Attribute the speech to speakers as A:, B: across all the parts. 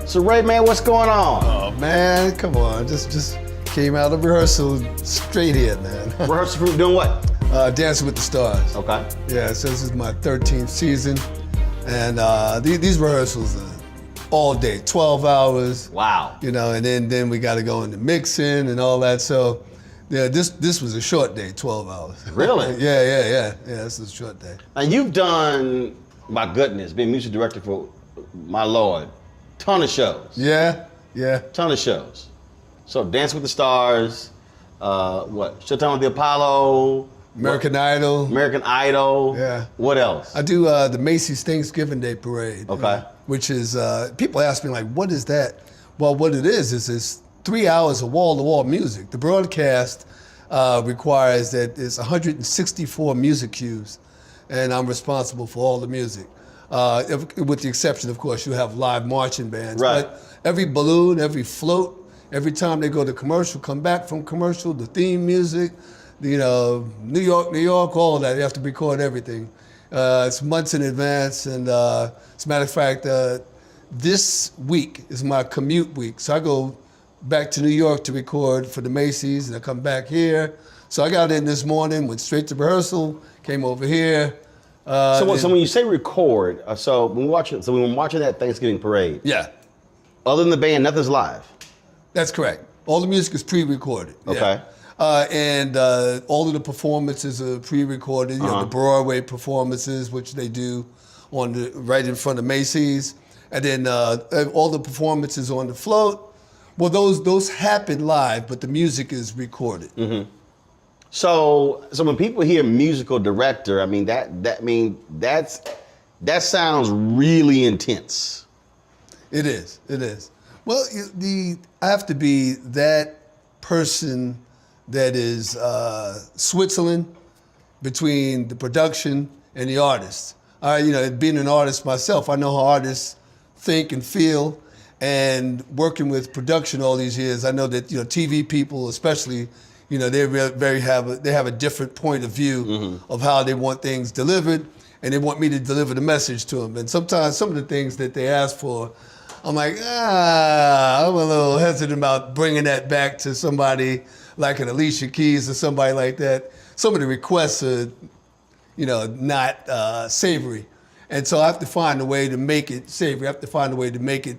A: So Ray, man, what's going on?
B: Oh man, come on. Just came out of rehearsal straight here, man.
A: Rehearsal for doing what?
B: Dancing with the Stars.
A: Okay.
B: Yeah, so this is my 13th season. And these rehearsals are all day, 12 hours.
A: Wow.
B: You know, and then we got to go into mixing and all that. So yeah, this was a short day, 12 hours.
A: Really?
B: Yeah, this is a short day.
A: Now you've done, my goodness, been music director for, my Lord, ton of shows.
B: Yeah.
A: Ton of shows. So Dance with the Stars, what? Showtime with the Apollo.
B: American Idol.
A: American Idol.
B: Yeah.
A: What else?
B: I do the Macy's Thanksgiving Day Parade.
A: Okay.
B: Which is, people ask me like, what is that? Well, what it is it's 3 hours of wall-to-wall music. The broadcast requires that it's 164 music cues, and I'm responsible for all the music. With the exception, of course, you have live marching bands.
A: Right.
B: But every balloon, every float, every time they go to commercial, come back from commercial, the theme music, you know, New York, all of that. You have to record everything. It's months in advance, and as a matter of fact, this week is my commute week. So I go back to New York to record for the Macy's, and I come back here. So I got in this morning, went straight to rehearsal, came over here.
A: So when you say record, so when we're watching that Thanksgiving parade.
B: Yeah.
A: Other than the band, nothing's live.
B: That's correct. All the music is pre-recorded.
A: Okay.
B: Yeah. And all of the performances are pre-recorded. You know, the Broadway performances, which they do right in front of Macy's, and then all the performances on the float. Well, those happen live, but the music is recorded.
A: Mm-hmm. So when people hear musical director, I mean that sounds really intense.
B: It is. Well, I have to be that person that is Switzerland between the production and the artist. Being an artist myself, I know how artists think and feel, and working with production all these years, I know that TV people, especially, they have a different point of view of how they want things delivered, and they want me to deliver the message to them. And sometimes some of the things that they ask for, I'm like, I'm a little hesitant about bringing that back to somebody like an Alicia Keys or somebody like that. Some of the requests are, not savory. And so I have to find a way to make it savory. I have to find a way to make it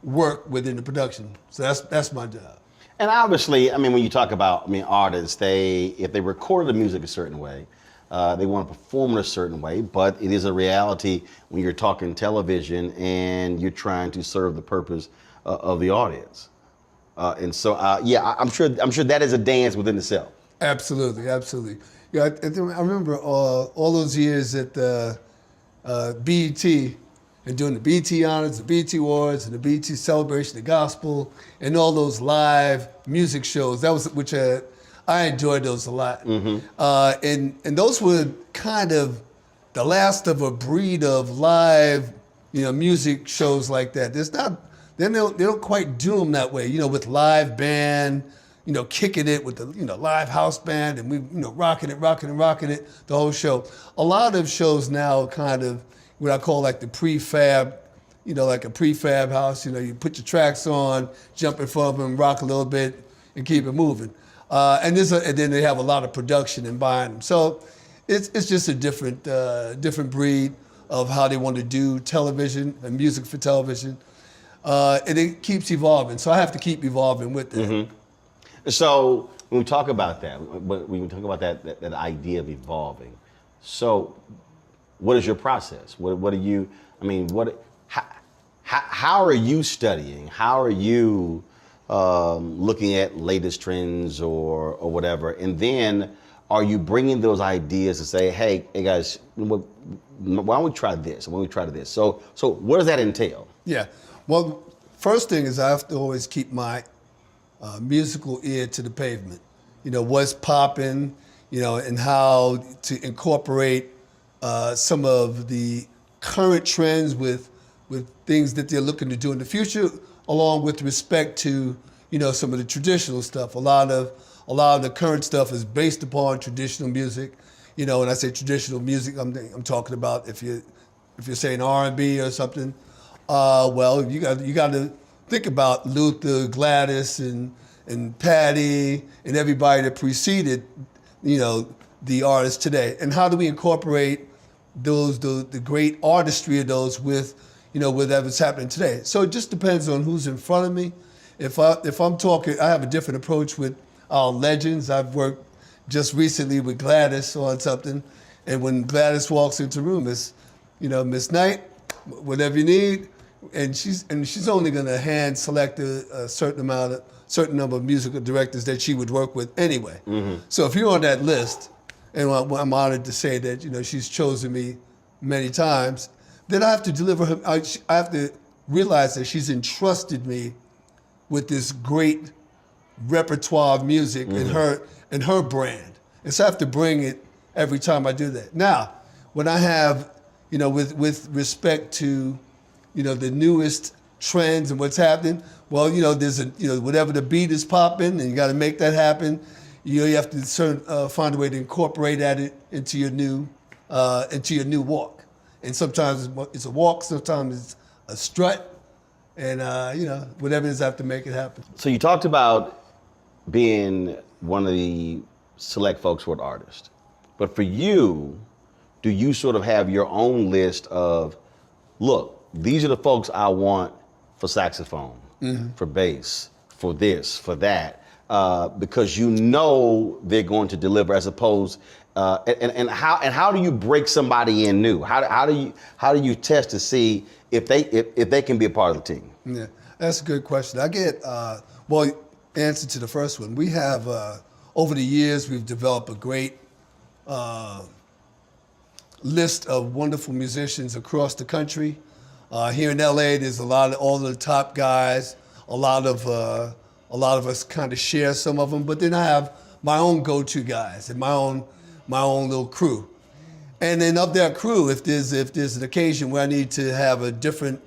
B: work within the production. So that's my job.
A: And obviously, I mean, when you talk about, artists, if they record the music a certain way, they want to perform in a certain way, but it is a reality when you're talking television and you're trying to serve the purpose of the audience. I'm sure that is a dance within itself.
B: Absolutely. Yeah, I remember all those years at BET and doing the BET Honors, the BET Awards, and the BET Celebration of Gospel, and all those live music shows. Which I enjoyed those a lot. And those were kind of the last of a breed of live, music shows like that. They don't quite do them that way, with live band, kicking it with the, live house band, and we, rocking it, the whole show. A lot of shows now kind of what I call like the prefab, like a prefab house. You put your tracks on, jump in front of them, rock a little bit, and keep it moving. And then they have a lot of production and buying them. So it's just a different breed of how they want to do television and music for television. And it keeps evolving. So I have to keep evolving with it.
A: Mm-hmm. So when we talk about that, that idea of evolving, so what is your process? What are you? How are you studying? How are you looking at latest trends or whatever? And then are you bringing those ideas to say, hey guys, why don't we try this? Why don't we try this? So what does that entail?
B: Yeah. Well, first thing is I have to always keep my musical ear to the pavement. What's popping, and how to incorporate some of the current trends with things that they're looking to do in the future, along with respect to, some of the traditional stuff. A lot of the current stuff is based upon traditional music. When I say traditional music, I'm talking about if you're saying R&B or something. Well, you got to think about Luther, Gladys, and Patty, and everybody that preceded, the artists today. And how do we incorporate the great artistry of those with whatever's happening today? So it just depends on who's in front of me. If I'm talking, I have a different approach with our legends. I've worked just recently with Gladys on something, and when Gladys walks into the room, it's, Miss Knight, whatever you need, and she's only going to hand select a certain number of musical directors that she would work with anyway. Mm-hmm. So if you're on that list, and I'm honored to say that she's chosen me many times, then I have to deliver her. I have to realize that she's entrusted me with this great repertoire of music and her brand, and so I have to bring it every time I do that. Now, when I have, with respect to, the newest trends and what's happening, well, there's whatever the beat is popping, and you got to make that happen. You have to find a way to incorporate it into your new walk. And sometimes it's a walk, sometimes it's a strut, and whatever it is, I have to make it happen.
A: So you talked about being one of the select folks who are artists, but for you, do you sort of have your own list of, look, these are the folks I want for saxophone, for bass, for this, for that? Because they're going to deliver, as opposed, and how do you break somebody in new? How do you test to see if they can be a part of the team?
B: Yeah, that's a good question. I get answer to the first one. We have over the years we've developed a great list of wonderful musicians across the country. Here in LA, there's all the top guys. A lot of us kind of share some of them, but then I have my own go-to guys and my own little crew. And then of that crew, if there's an occasion where I need to have a different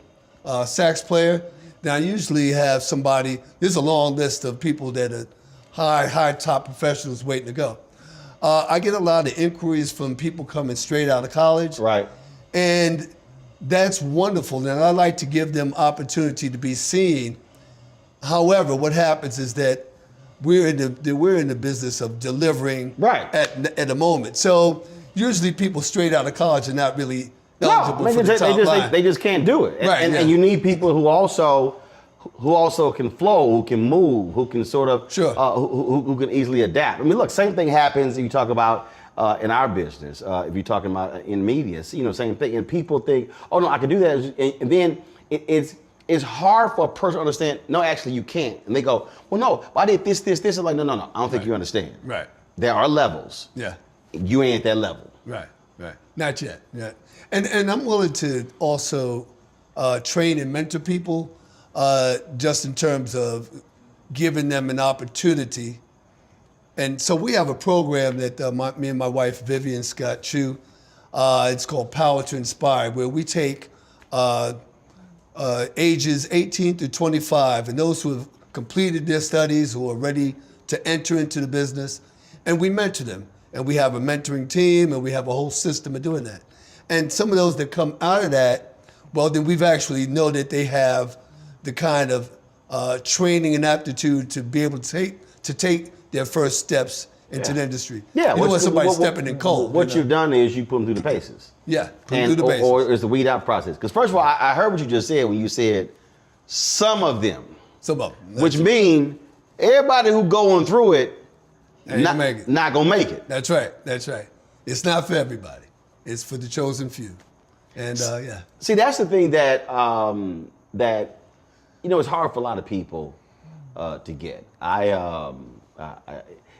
B: sax player, then I usually have somebody. There's a long list of people that are high top professionals waiting to go. I get a lot of inquiries from people coming straight out of college.
A: Right.
B: And that's wonderful, and I like to give them opportunity to be seen. However, what happens is that we're in the business of delivering at a moment. So usually people straight out of college are not really eligible for the top line.
A: They just can't do it. And you need people who also can flow, who can move, who can sort of who can easily adapt. I mean, look, same thing happens. You talk about in our business. If you're talking about in media, same thing. And people think, oh no, I can do that, and then it's hard for a person to understand. No, actually, you can't. And they go, well, no, I did this. I'm like, no. I don't think you understand.
B: Right.
A: There are levels.
B: Yeah.
A: You ain't at that level.
B: Right. Not yet. And I'm willing to also train and mentor people, just in terms of giving them an opportunity. And so we have a program that me and my wife, Vivian Scott Chu, it's called Power to Inspire, where we take ages 18 to 25 and those who have completed their studies, who are ready to enter into the business, and we mentor them. And we have a mentoring team, and we have a whole system of doing that. And some of those that come out of that, well, then we've actually know that they have the kind of training and aptitude to be able to take their first steps into the industry.
A: Yeah,
B: you don't want somebody stepping in cold.
A: What you've done is you put them through the paces.
B: Yeah, put them through the paces.
A: Or it's the weed out process. Because first of all, I heard what you just said when you said some of them.
B: Some of them.
A: Which mean everybody who going through it, not gonna make it.
B: That's right. It's not for everybody. It's for the chosen few. And
A: See, that's the thing that it's hard for a lot of people to get.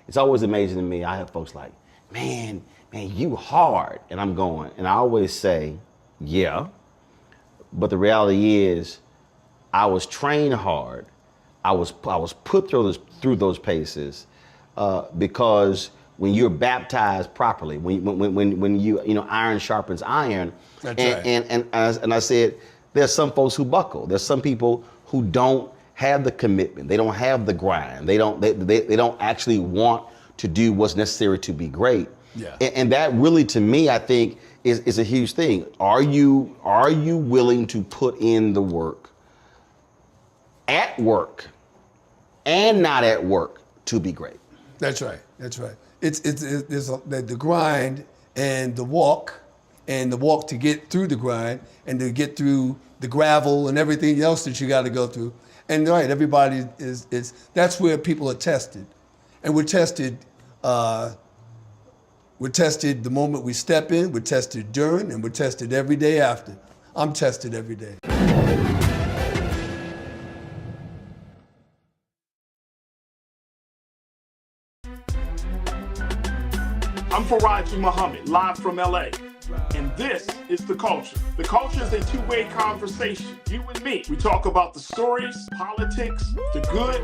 A: It's always amazing to me. I have folks like, man, you hard. And I'm going, and I always say, yeah. But the reality is, I was trained hard. I was put through those paces because when you're baptized properly, when you iron sharpens iron, and I said, there's some folks who buckle. There's some people who don't have the commitment. They don't have the grind. They don't actually want to do what's necessary to be great.
B: Yeah.
A: And that really, to me, I think is a huge thing. Are you willing to put in the work at work and not at work to be great.
B: That's right. That's right. It's the grind and the walk to get through the grind and to get through the gravel and everything else that you got to go through. And right, everybody is that's where people are tested, and we're tested. We're tested the moment we step in. We're tested during, and we're tested every day after. I'm tested every day.
C: I'm Faraji Muhammad, live from LA. And this is The Culture. The Culture is a two-way conversation, you and me. We talk about the stories, politics, the good,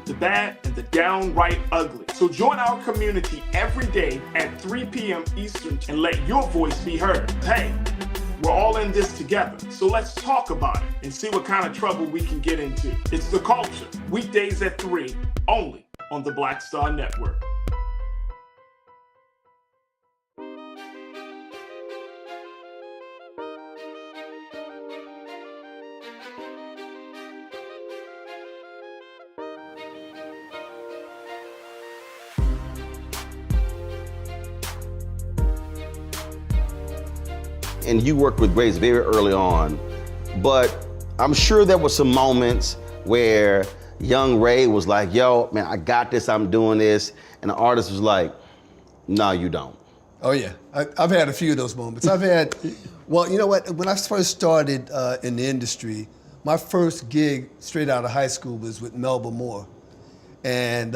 C: the bad, and the downright ugly. So join our community every day at 3 p.m. Eastern and let your voice be heard. Hey, we're all in this together. So let's talk about it and see what kind of trouble we can get into. It's The Culture, weekdays at 3, only on the Black Star Network.
A: And you worked with Grace very early on, but I'm sure there were some moments where young Ray was like, yo, man, I got this, I'm doing this. And the artist was like, no, you don't.
B: Oh yeah, I've had a few of those moments. Well, you know what, when I first started in the industry, my first gig straight out of high school was with Melba Moore. And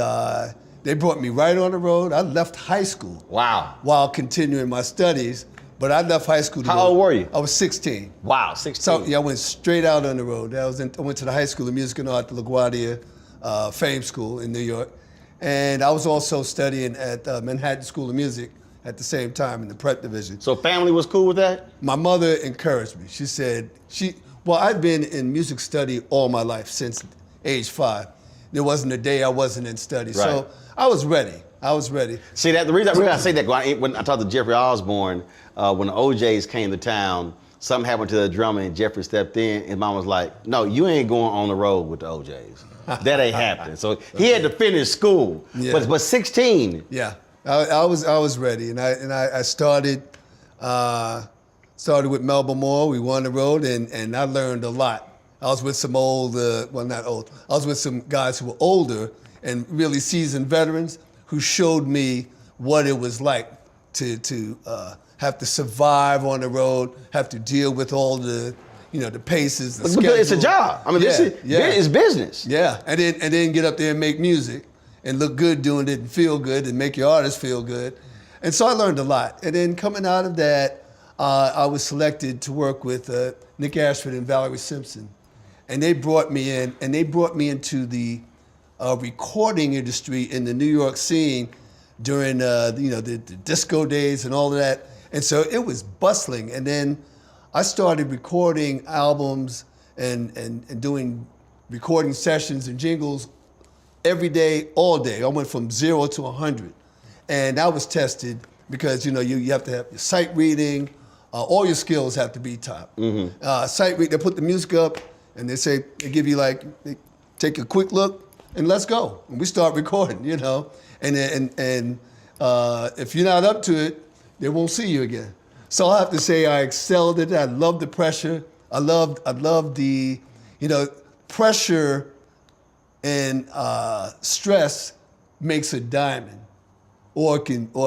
B: they brought me right on the road. I left high school.
A: Wow.
B: While continuing my studies. But I left high school.
A: How old were you?
B: I was 16.
A: Wow, 16.
B: So yeah, I went straight out on the road. I went to the High School of Music and Art, the LaGuardia Fame School in New York. And I was also studying at Manhattan School of Music at the same time in the prep division.
A: So family was cool with that?
B: My mother encouraged me. She said, I've been in music study all my life since age 5. There wasn't a day I wasn't in study.
A: Right.
B: So I was ready. See,
A: the reason I say that, when I talked to Jeffrey Osborne, when the OJs came to town, something happened to the drummer and Jeffrey stepped in, and mom was like, no, you ain't going on the road with the OJs. That ain't happening. So he had to finish school. Yeah. But 16.
B: Yeah, I was ready, and I started with Melba Moore. We won the road, and I learned a lot. I was with some I was with some guys who were older and really seasoned veterans who showed me what it was like to have to survive on the road, have to deal with all the paces, the schedule.
A: It's a job. I mean, it's business.
B: Yeah, and then get up there and make music and look good doing it and feel good and make your artists feel good. And so I learned a lot. And then coming out of that, I was selected to work with Nick Ashford and Valerie Simpson. And they brought me in, and they brought me into the recording industry in the New York scene during the disco days and all of that. And so it was bustling. And then I started recording albums and doing recording sessions and jingles every day, all day. I went from 0 to 100. And I was tested because you have to have your sight reading, all your skills have to be top. Mm-hmm. Sight reading, they put the music up and they give you they take a quick look and let's go. And we start recording, And if you're not up to it, they won't see you again. So I have to say I excelled at it. I loved the pressure. I loved the, pressure and stress makes a diamond, or can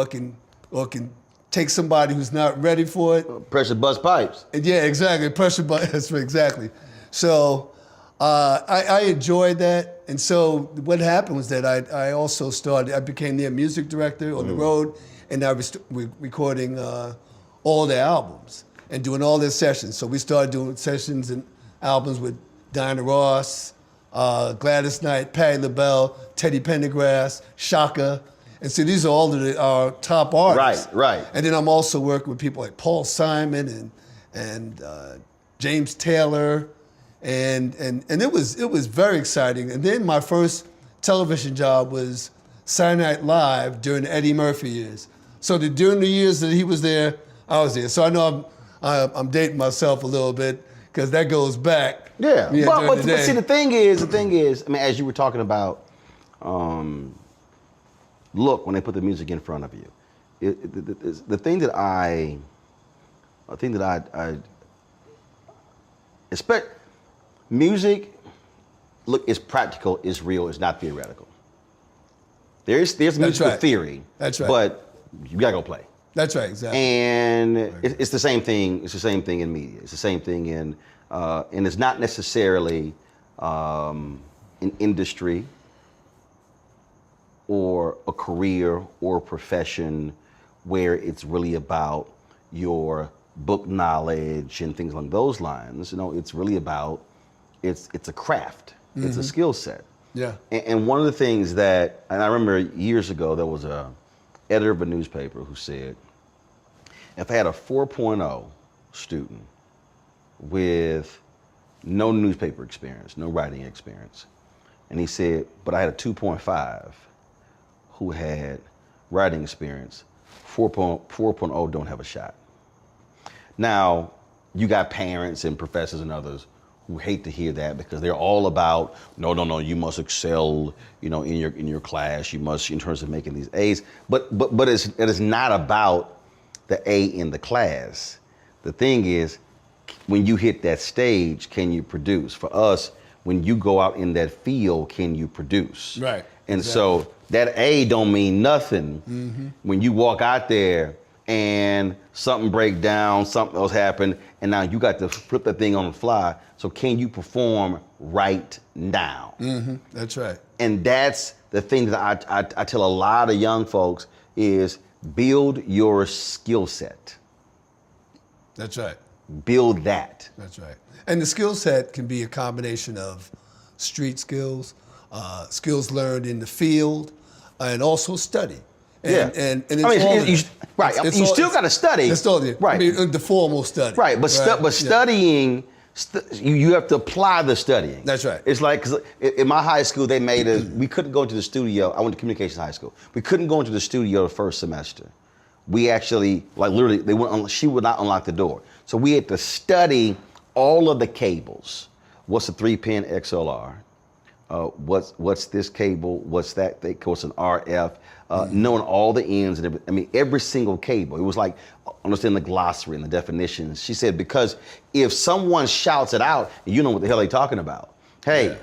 B: take somebody who's not ready for it.
A: Pressure bust pipes.
B: Yeah, exactly. Pressure bust, exactly. So I enjoyed that. And so what happened was that I became their music director on the road, and I was recording all their albums and doing all their sessions. So we started doing sessions and albums with Diana Ross, Gladys Knight, Patti LaBelle, Teddy Pendergrass, Shaka. And so these are all of our top artists.
A: Right.
B: And then I'm also working with people like Paul Simon and James Taylor. And it was very exciting. And then my first television job was Saturday Night Live during the Eddie Murphy years. So during the years that he was there, I was there. So I know I'm dating myself a little bit because that goes back.
A: Yeah,
B: during
A: but
B: the day.
A: see, the thing is, I mean, as you were talking about, look when they put the music in front of you. The thing that I expect, music, look, is practical, is real, it's not theoretical. There's musical theory.
B: That's right.
A: But you gotta go play.
B: That's right, exactly.
A: And it's the same thing. It's the same thing in media. It's the same thing in, and it's not necessarily an industry or a career or a profession where it's really about your book knowledge and things along those lines. You know, it's really about, it's a craft. It's a skill set.
B: Yeah.
A: And one of the things that, and I remember years ago, there was a editor of a newspaper who said, if I had a 4.0 student with no newspaper experience, no writing experience, and he said, but I had a 2.5 who had writing experience, 4.0 don't have a shot. Now, you got parents and professors and others who hate to hear that because they're all about, no, you must excel, you know, in your class, you must, in terms of making these A's. But it is not about the A in the class. The thing is, when you hit that stage, can you produce? For us, when you go out in that field, can you produce?
B: Right.
A: And
B: exactly.
A: so that A don't mean nothing when you walk out there and something break down, something else happen, and now you got to flip that thing on the fly. So can you perform right now?
B: That's right.
A: And that's the thing that I tell a lot of young folks is build your skill set.
B: That's right.
A: Build that.
B: That's right. And the skill set can be a combination of street skills, skills learned in the field, and also study. And it's
A: you still got to study.
B: It's all,
A: right.
B: I mean, the formal study.
A: Right, but studying, you have to apply the studying.
B: That's right.
A: It's like, 'cause in my high school, they made us, we couldn't go to the studio. I went to communications high school. We couldn't go into the studio the first semester. We actually, like literally, she would not unlock the door. So we had to study all of the cables. What's a 3-pin XLR? What's this cable? What's that thing? What's an RF? Knowing all the ends and everything. I mean, every single cable. It was like understanding the glossary and the definitions. She said, because if someone shouts it out, you know what the hell they're talking about. Hey,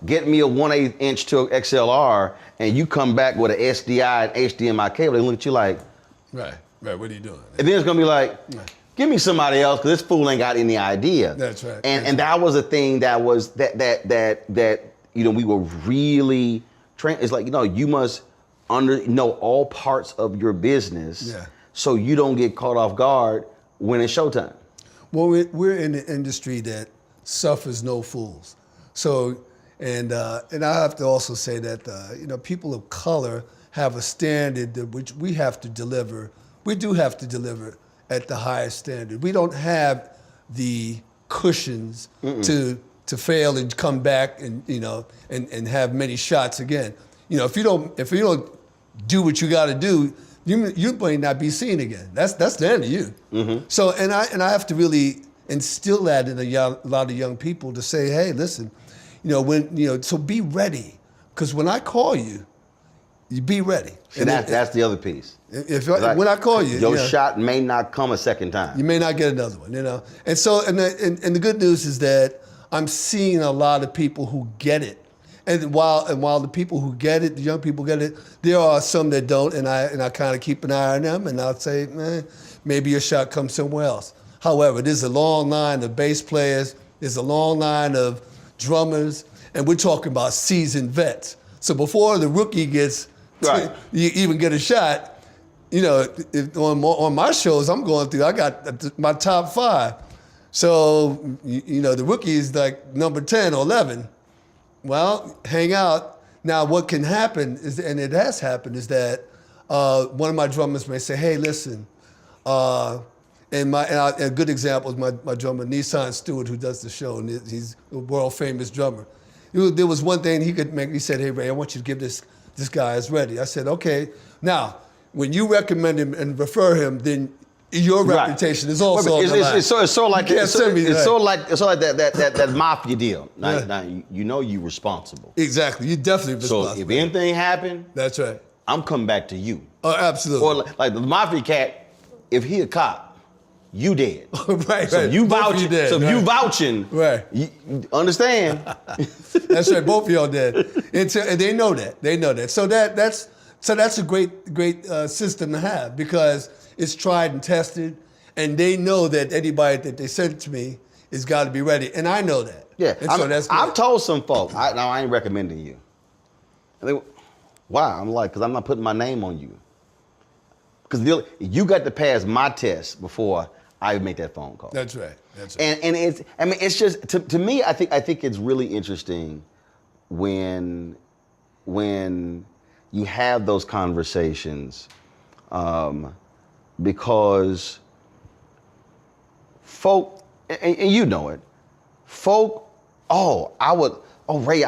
A: get me a 1/8 inch to XLR, and you come back with an SDI and HDMI cable. They look at you like,
B: right. What are you doing?
A: And then it's gonna be like, give me somebody else, because this fool ain't got any idea.
B: That's right.
A: And that was a thing that was that you know, we were really trained. It's like, you know, you must know all parts of your business, so you don't get caught off guard when it's showtime.
B: Well, we're in an industry that suffers no fools. So, and I have to also say that you know, people of color have a standard that which we have to deliver. We do have to deliver at the highest standard. We don't have the cushions to fail and come back and, you know, and have many shots again. You know, if you don't do what you got to do, you may not be seen again. That's the end of you. So and I have to really instill that in a lot of young people to say, hey, listen, you know, so be ready, because when I call you, you be ready.
A: And that's the other piece.
B: When I call you,
A: your shot may not come a second time.
B: You may not get another one, you know. And so, and the good news is that I'm seeing a lot of people who get it. And while the people who get it, the young people get it, there are some that don't, and I kind of keep an eye on them, and I'll say, maybe your shot comes somewhere else. However, there's a long line of bass players, there's a long line of drummers, and we're talking about seasoned vets. So before the rookie gets, you even get a shot, you know, on my shows I'm going through, I got my top 5. So, you know, the rookie is like number 10 or 11. Well, hang out. Now, what can happen is, and it has happened, is that one of my drummers may say, hey, listen, and a good example is my drummer, Nissan Stewart, who does the show, and he's a world famous drummer. There was one thing he could make. He said, hey, Ray, I want you to give this guy is ready. I said, okay. Now, when you recommend him and refer him, then your
A: Right.
B: reputation is also
A: It's,
B: on the line.
A: it's sort of like
B: You can't send me
A: that mafia deal. Now, you know you're responsible.
B: Exactly. You're definitely responsible.
A: So if anything happened,
B: That's right.
A: I'm coming back to you.
B: Oh, absolutely.
A: Or like the mafia cat, if he a cop, you dead.
B: right,
A: So
B: right.
A: you
B: Both of
A: vouching.
B: dead,
A: So if you
B: right.
A: vouching,
B: Right.
A: You understand?
B: That's right. Both of y'all dead. And they know that. They know that. So that's a great system to have because it's tried and tested, and they know that anybody that they send to me has got to be ready, and I know that.
A: Yeah.
B: And so that's good.
A: I've told some folk. Now I ain't recommending you. And they, why? I'm like, because I'm not putting my name on you. Because you got to pass my test before I make that phone call.
B: That's right. That's right.
A: And it's just to me. I think it's really interesting when you have those conversations, because folk, and you know it, folk. Ray,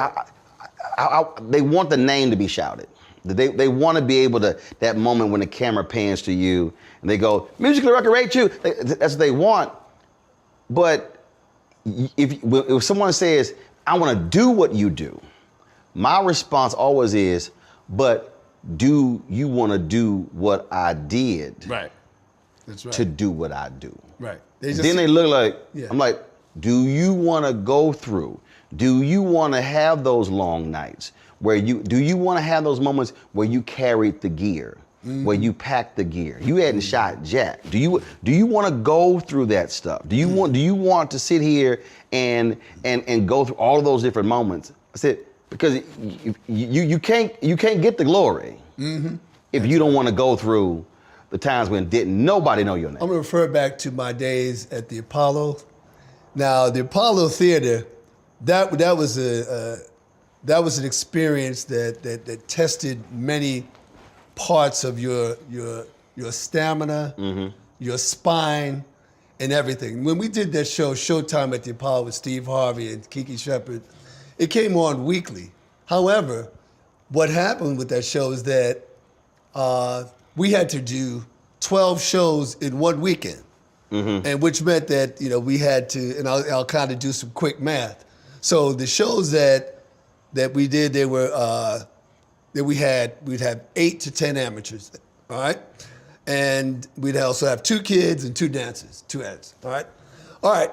A: they want the name to be shouted. They want to be able to, that moment when the camera pans to you and they go, musically record you, that's what they want. But if someone says, I want to do what you do, my response always is, but do you want to do what I did?
B: Right. That's right.
A: To do what I do?
B: Right.
A: Then they look like,
B: Yeah.
A: I'm like, do you want to go through? Do you want to have those long nights? Do you want to have those moments where you carried the gear, where you packed the gear? You hadn't shot jack. Do you want to go through that stuff? Do you want to sit here and go through all of those different moments? I said, because you can't get the glory if you don't want to go through the times when didn't nobody know your name.
B: I'm going to refer back to my days at the Apollo. Now, the Apollo Theater, that was an experience that tested many parts of your stamina, your spine, and everything. When we did that show, Showtime at the Apollo with Steve Harvey and Kiki Shepard, it came on weekly. However, what happened with that show is that we had to do 12 shows in one weekend, and which meant that we had to, and I'll kind of do some quick math. So the shows that we did, we'd have 8 to 10 amateurs, all right? And we'd also have 2 kids and 2 dancers, 2 acts, all right? All right,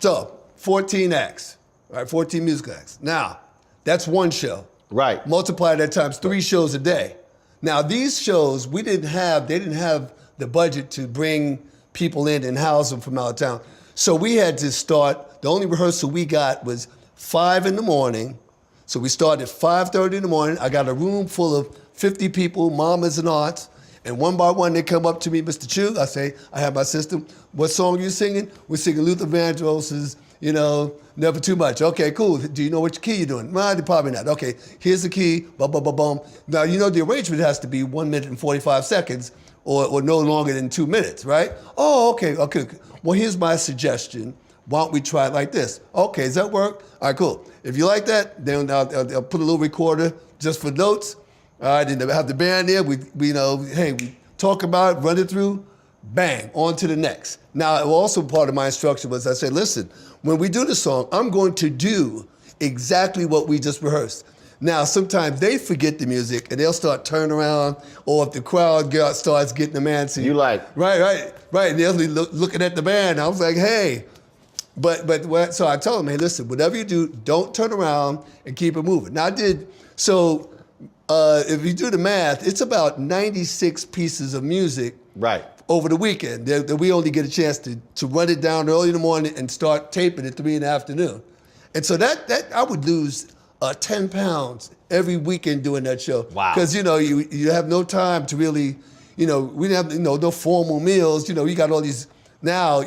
B: so 14 acts, all right, 14 musical acts. Now, that's one show.
A: Right.
B: Multiply that times 3 shows a day. Now, these shows, they didn't have the budget to bring people in and house them from out of town. So we had to start, the only rehearsal we got was 5 in the morning. So we started at 5:30 in the morning. I got a room full of 50 people, mamas and aunts, and one by one they come up to me, Mr. Chu. I say, I have my system. What song are you singing? We're singing Luther Vandross's, Never Too Much. Okay, cool. Do you know which key you're doing? Well, probably not. Okay, here's the key, bum, bum, bum, bum. Now, the arrangement has to be 1 minute and 45 seconds or no longer than 2 minutes, right? Oh, okay. Well, here's my suggestion. Why don't we try it like this? Okay, does that work? All right, cool. If you like that, then I'll put a little recorder just for notes. All right, then have the band there. We talk about it, run it through, bang, on to the next. Now, also part of my instruction was I said, listen, when we do the song, I'm going to do exactly what we just rehearsed. Now, sometimes they forget the music and they'll start turning around, or if the crowd starts getting them antsy.
A: You like.
B: Right. And they'll be looking at the band. I was like, hey. So I told them, hey, listen, whatever you do, don't turn around and keep it moving. Now, so if you do the math, it's about 96 pieces of music
A: Right.
B: over the weekend that we only get a chance to run it down early in the morning and start taping at 3 in the afternoon. And so that I would lose 10 pounds every weekend doing that show.
A: Wow.
B: Because, you have no time to really, we didn't have, no formal meals. You got all these, now,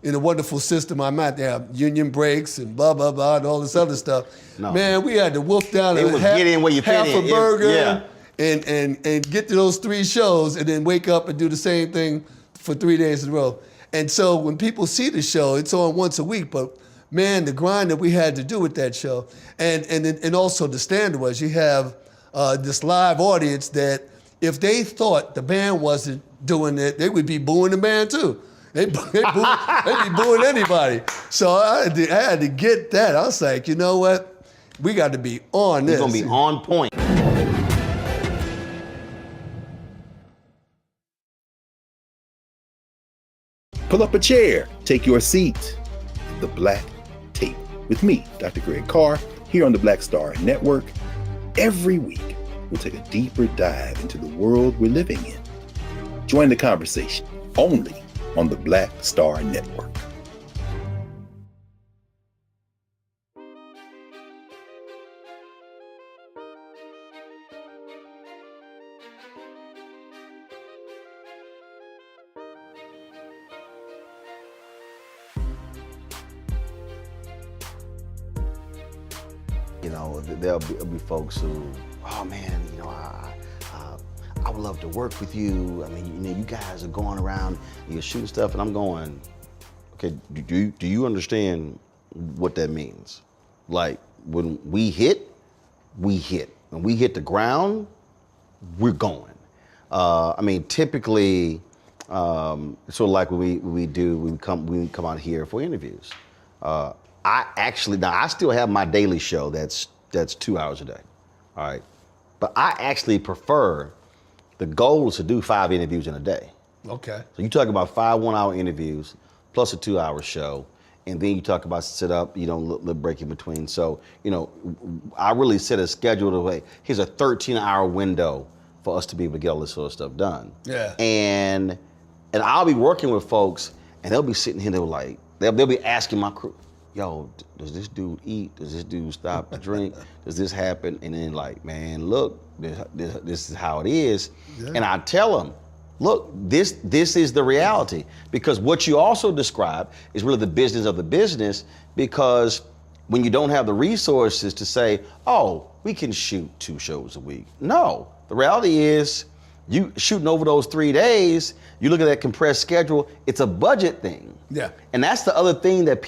B: in a wonderful system I'm at, they have union breaks and blah, blah, blah, and all this other stuff.
A: No.
B: Man, we had to wolf down
A: It was get in where you fit
B: half
A: in.
B: a burger
A: Yeah.
B: and get to those 3 shows and then wake up and do the same thing for 3 days in a row. And so when people see the show, it's on once a week, but man, the grind that we had to do with that show. And also the standard was you have this live audience that if they thought the band wasn't doing it, they would be booing the man too. They'd be booing anybody. So I had to get that. I was like, you know what? We got to be on this.
A: You're going to be on point.
D: Pull up a chair, take your seat. The Black Tape with me, Dr. Greg Carr, here on the Black Star Network. Every week, we'll take a deeper dive into the world we're living in. Join the conversation only on the Black Star Network.
A: You know, there'll be folks who, oh man, you know, I would love to work with you. I mean, you know, you guys are going around, you're shooting stuff, and I'm going, okay, do you understand what that means? Like, when we hit, we hit. When we hit the ground, we're going. I mean, typically, sort of like when we come out here for interviews. I still have my daily show that's 2 hours a day, all right? But I actually prefer, the goal is to do 5 interviews in a day.
B: Okay.
A: So you talk about 5 1-hour interviews plus a 2-hour show, and then you talk about sit up, you know, little break in between. So, you know, I really set a schedule to way, here's a 13-hour window for us to be able to get all this sort of stuff done.
B: Yeah.
A: And I'll be working with folks, and they'll be sitting here, they'll be asking my crew, yo, does this dude eat? Does this dude stop to drink? Does this happen? And then like, man, look, this is how it is. Yeah. And I tell them, look, this is the reality. Because what you also describe is really the business of the business, because when you don't have the resources to say, oh, we can shoot 2 shows a week. No, the reality is you shooting over those 3 days, you look at that compressed schedule, it's a budget thing.
B: Yeah.
A: And that's the other thing that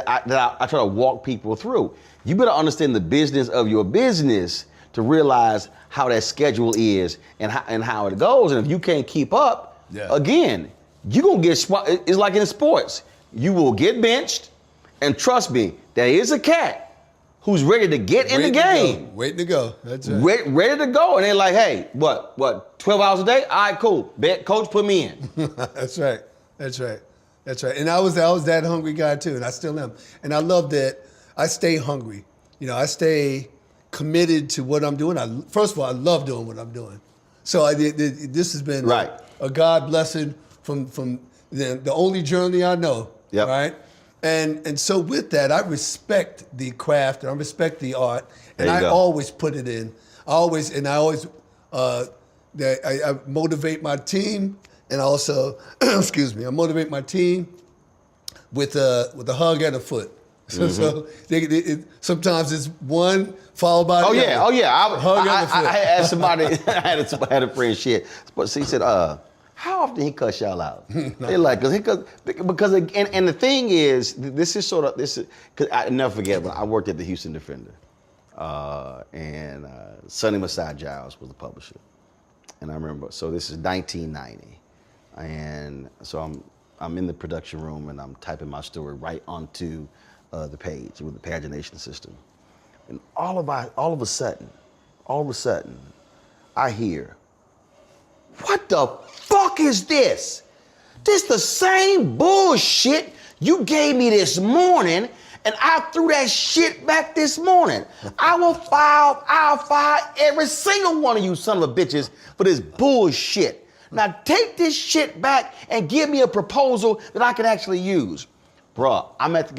A: I try to walk people through. You better understand the business of your business to realize how that schedule is and how it goes. And if you can't keep up, again, you're gonna get it's like in sports. You will get benched, and trust me, there is a cat who's ready to get in the game.
B: Waiting to go. That's right.
A: Ready to go. And they're like, hey, what, 12 hours a day? All right, cool. Bet, coach, put me in.
B: That's right. And I was that hungry guy too, and I still am. And I love that I stay hungry. You know, I stay committed to what I'm doing. First of all, I love doing what I'm doing. So this has been a God blessing from the only journey I know. Yep. Right. And so with that, I respect the craft and I respect the art, and I always put it in. I motivate my team, and also, I motivate my team with a hug and a foot. So sometimes it's one followed by the other.
A: Oh yeah.
B: Hug and a foot.
A: I had somebody, I had a friend shit, but she said, how often he cuss y'all out? They like, because and the thing is, because I never forget when I worked at the Houston Defender, and Sonny Masai Giles was the publisher, and I remember. So this is 1990, and so I'm in the production room and I'm typing my story right onto the page with the pagination system, and all of a sudden, I hear, what the fuck is this? This the same bullshit you gave me this morning, and I threw that shit back this morning. I'll file every single one of you son of a bitches for this bullshit. Now take this shit back and give me a proposal that I can actually use. Bruh,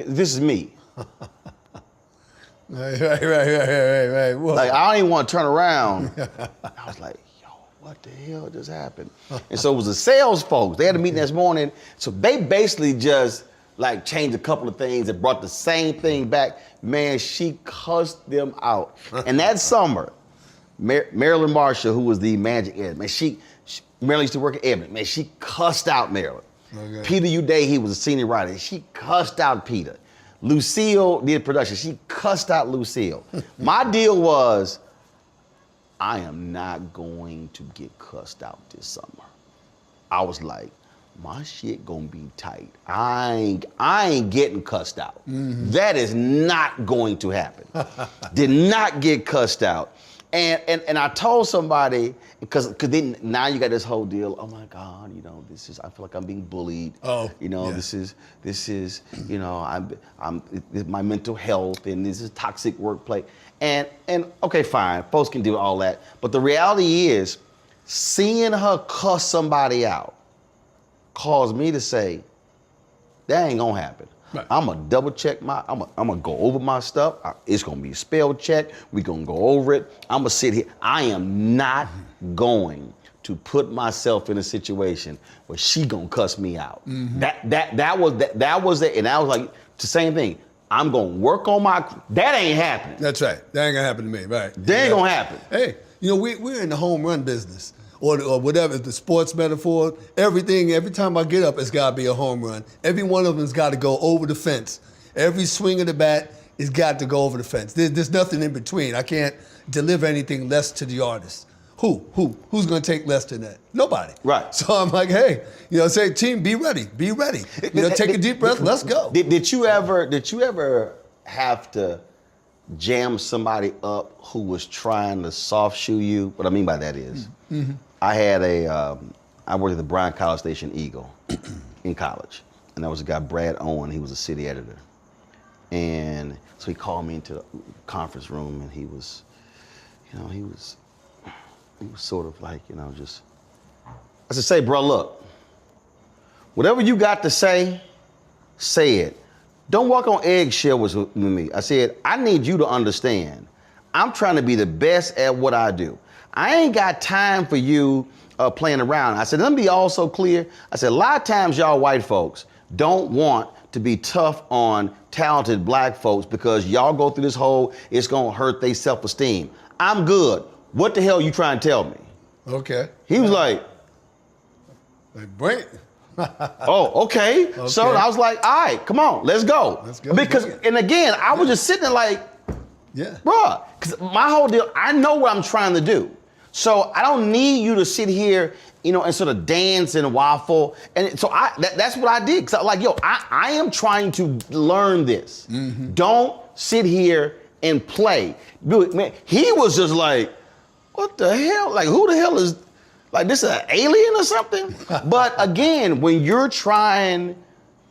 A: this is me.
B: Right.
A: Whoa. Like, I don't even want to turn around. I was like, what the hell just happened? And so it was the sales folks. They had a meeting this morning. So they basically just like changed a couple of things and brought the same thing back. Man, she cussed them out. And that summer, Marilyn Marshall, who was the managing editor, man, Marilyn used to work at Edmond. Man, she cussed out Marilyn. Okay. Peter Uday, he was a senior writer. She cussed out Peter. Lucille did production. She cussed out Lucille. My deal was, I am not going to get cussed out this summer. I was like, my shit gonna be tight. I ain't getting cussed out. That is not going to happen. Did not get cussed out. And I told somebody, because then now you got this whole deal, oh my God, I feel like I'm being bullied.
B: Oh,
A: This is, I'm my mental health, and this is toxic workplace. And okay, fine, folks can do all that. But the reality is, seeing her cuss somebody out caused me to say, that ain't gonna happen.
B: Right.
A: I'm gonna double check I'm gonna go over my stuff. It's gonna be a spell check. We're gonna go over it. I'm gonna sit here. I am not going to put myself in a situation where she gonna cuss me out. That was it. And I was like, the same thing. I'm gonna work on that ain't happening.
B: That's right. That ain't gonna happen to me, right?
A: That ain't gonna happen.
B: Hey, we're in the home run business. Or whatever, the sports metaphor, every time I get up, it's got to be a home run. Every one of them's got to go over the fence. Every swing of the bat has got to go over the fence. There's nothing in between. I can't deliver anything less to the artist. Who's going to take less than that? Nobody.
A: Right.
B: So I'm like, hey, say, team, be ready. Take a deep breath, let's go.
A: Did you ever have to jam somebody up who was trying to soft shoe you? What I mean by that is, I had I worked at the Bryan College Station Eagle in college, and there was a guy, Brad Owen. He was a city editor, and so he called me into the conference room, and he was sort of like, just. I said, say, bro, look, whatever you got to say it. Don't walk on eggshells with me. I said, I need you to understand, I'm trying to be the best at what I do. I ain't got time for you playing around. I said, let me be also clear. I said, a lot of times y'all white folks don't want to be tough on talented black folks because y'all go through this whole, it's gonna hurt their self-esteem. I'm good. What the hell you trying to tell me?
B: Okay.
A: He was like,
B: bring it.
A: oh, okay. So I was like, all right, come on, let's go.
B: Let's go.
A: Because, and again, I was just sitting there like,
B: yeah,
A: bruh, because my whole deal, I know what I'm trying to do. So I don't need you to sit here, and sort of dance and waffle. And so that's what I did. Cause I'm like, I am trying to learn this. Don't sit here and play. Dude, man, he was just like, what the hell? Like, who the hell is, like, this an alien or something? But again, when you're trying,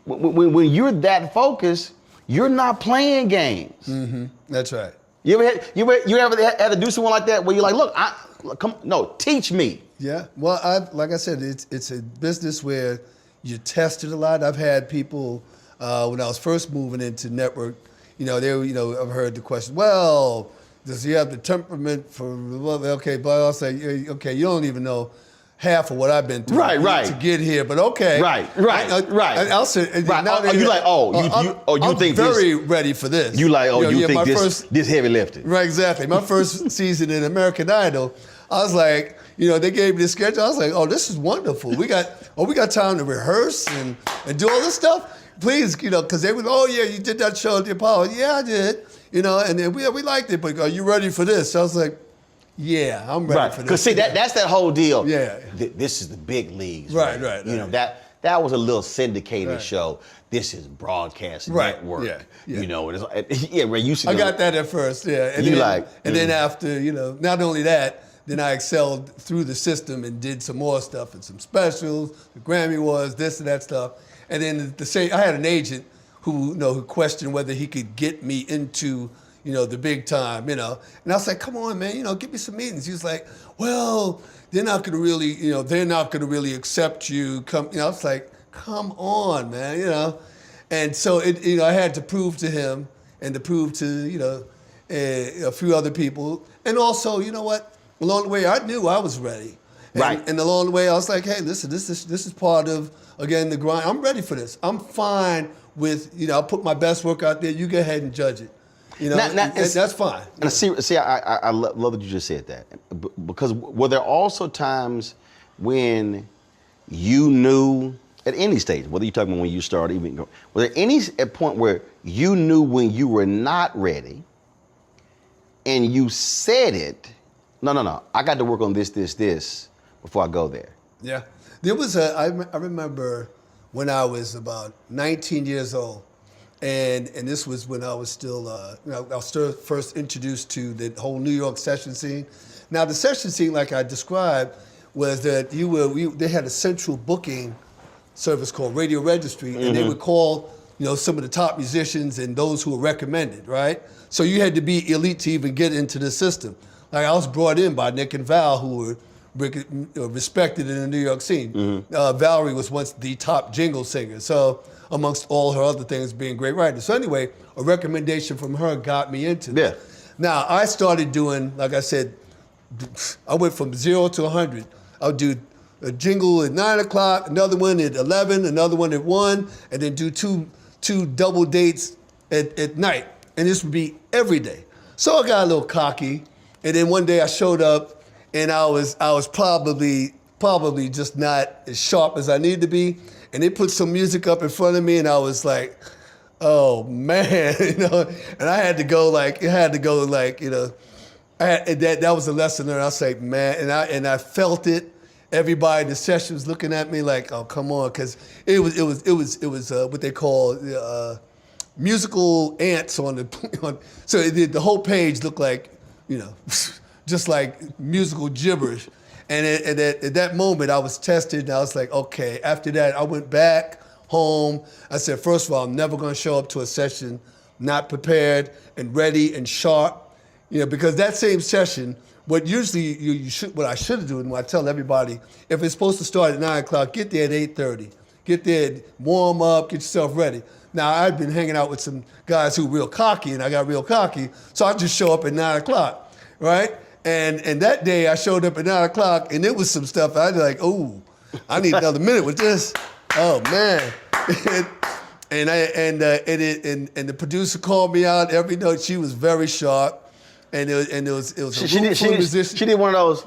A: when you're that focused, you're not playing games.
B: That's right.
A: You ever had to do something like that where you're like, look, teach me.
B: Yeah. Well, like I said, it's a business where you're tested a lot. I've had people when I was first moving into network, I've heard the question, well, does he have the temperament for, okay, but I'll say, okay, you don't even know half of what I've been through to get here, but okay.
A: Right.
B: I'll say,
A: right.
B: I'm
A: think
B: very ready for this.
A: You like, you think this heavy lifting.
B: Right, exactly. My first season in American Idol, I was like, they gave me the schedule. I was like, oh, this is wonderful. We got time to rehearse and do all this stuff. Please, because they would, oh yeah, you did that show at the Apollo. Yeah, I did. And then we liked it, but are you ready for this? So I was like, yeah, I'm ready for this.
A: Because see, that's that whole deal.
B: Yeah.
A: This is the big leagues.
B: Right.
A: That was a little syndicated show. This is broadcast network.
B: Yeah.
A: Ray, you
B: I got that at first, yeah. And then after, not only that, then I excelled through the system and did some more stuff and some specials, the Grammy Awards, this and that stuff. And then I had an agent who questioned whether he could get me into, the big time, And I was like, come on, man, give me some meetings. He was like, well, they're not gonna really accept you. I was like, come on, man, And so I had to prove to him and to prove to, a few other people. And also, you know what? Along the way, I knew I was ready. And along the way, I was like, hey, listen, this is part of, again, the grind. I'm ready for this. I'm fine with, I'll put my best work out there. You go ahead and judge it. That's fine.
A: And see, I love that you just said that. Because were there also times when you knew, at any stage, whether you're talking about when you started, even, was there any point where you knew when you were not ready and you said it, no, I got to work on this before I go there?
B: Yeah. There was I remember when I was about 19 years old, and this was when I was still, I was still first introduced to the whole New York session scene. Now, the session scene, like I described, was that they had a central booking service called Radio Registry, and they would call, some of the top musicians and those who were recommended, right? So you had to be elite to even get into the system. Like I was brought in by Nick and Val, who were respected in the New York scene. Valerie was once the top jingle singer, so amongst all her other things, being great writers. So anyway, a recommendation from her got me into this. Yeah. Now I started doing, like I said, I went from 0 to 100. I would do a jingle at 9 o'clock, another one at 11, another one at 1, and then do two double dates at night. And this would be every day. So I got a little cocky, and then one day I showed up, and I was probably just not as sharp as I needed to be. And they put some music up in front of me, and I was like, oh man, and I had to go that was a lesson learned. I was like, man, and I felt it. Everybody in the session was looking at me like, oh, come on, because it was what they call musical ants on the so the whole page looked like, just like musical gibberish. And at that moment, I was tested, and I was like, okay. After that, I went back home. I said, first of all, I'm never going to show up to a session not prepared and ready and sharp, because that same session, what usually what I should have done, when I tell everybody, if it's supposed to start at 9 o'clock, get there at 8:30. Get there, warm up, get yourself ready. Now, I'd been hanging out with some guys who were real cocky, and I got real cocky, so I just show up at 9 o'clock, right? And that day I showed up at 9 o'clock, and it was some stuff I was like, oh, I need another minute with this. Oh man. and the producer called me out every note. She was very sharp, and it was a room full of musicians.
A: She did one of those.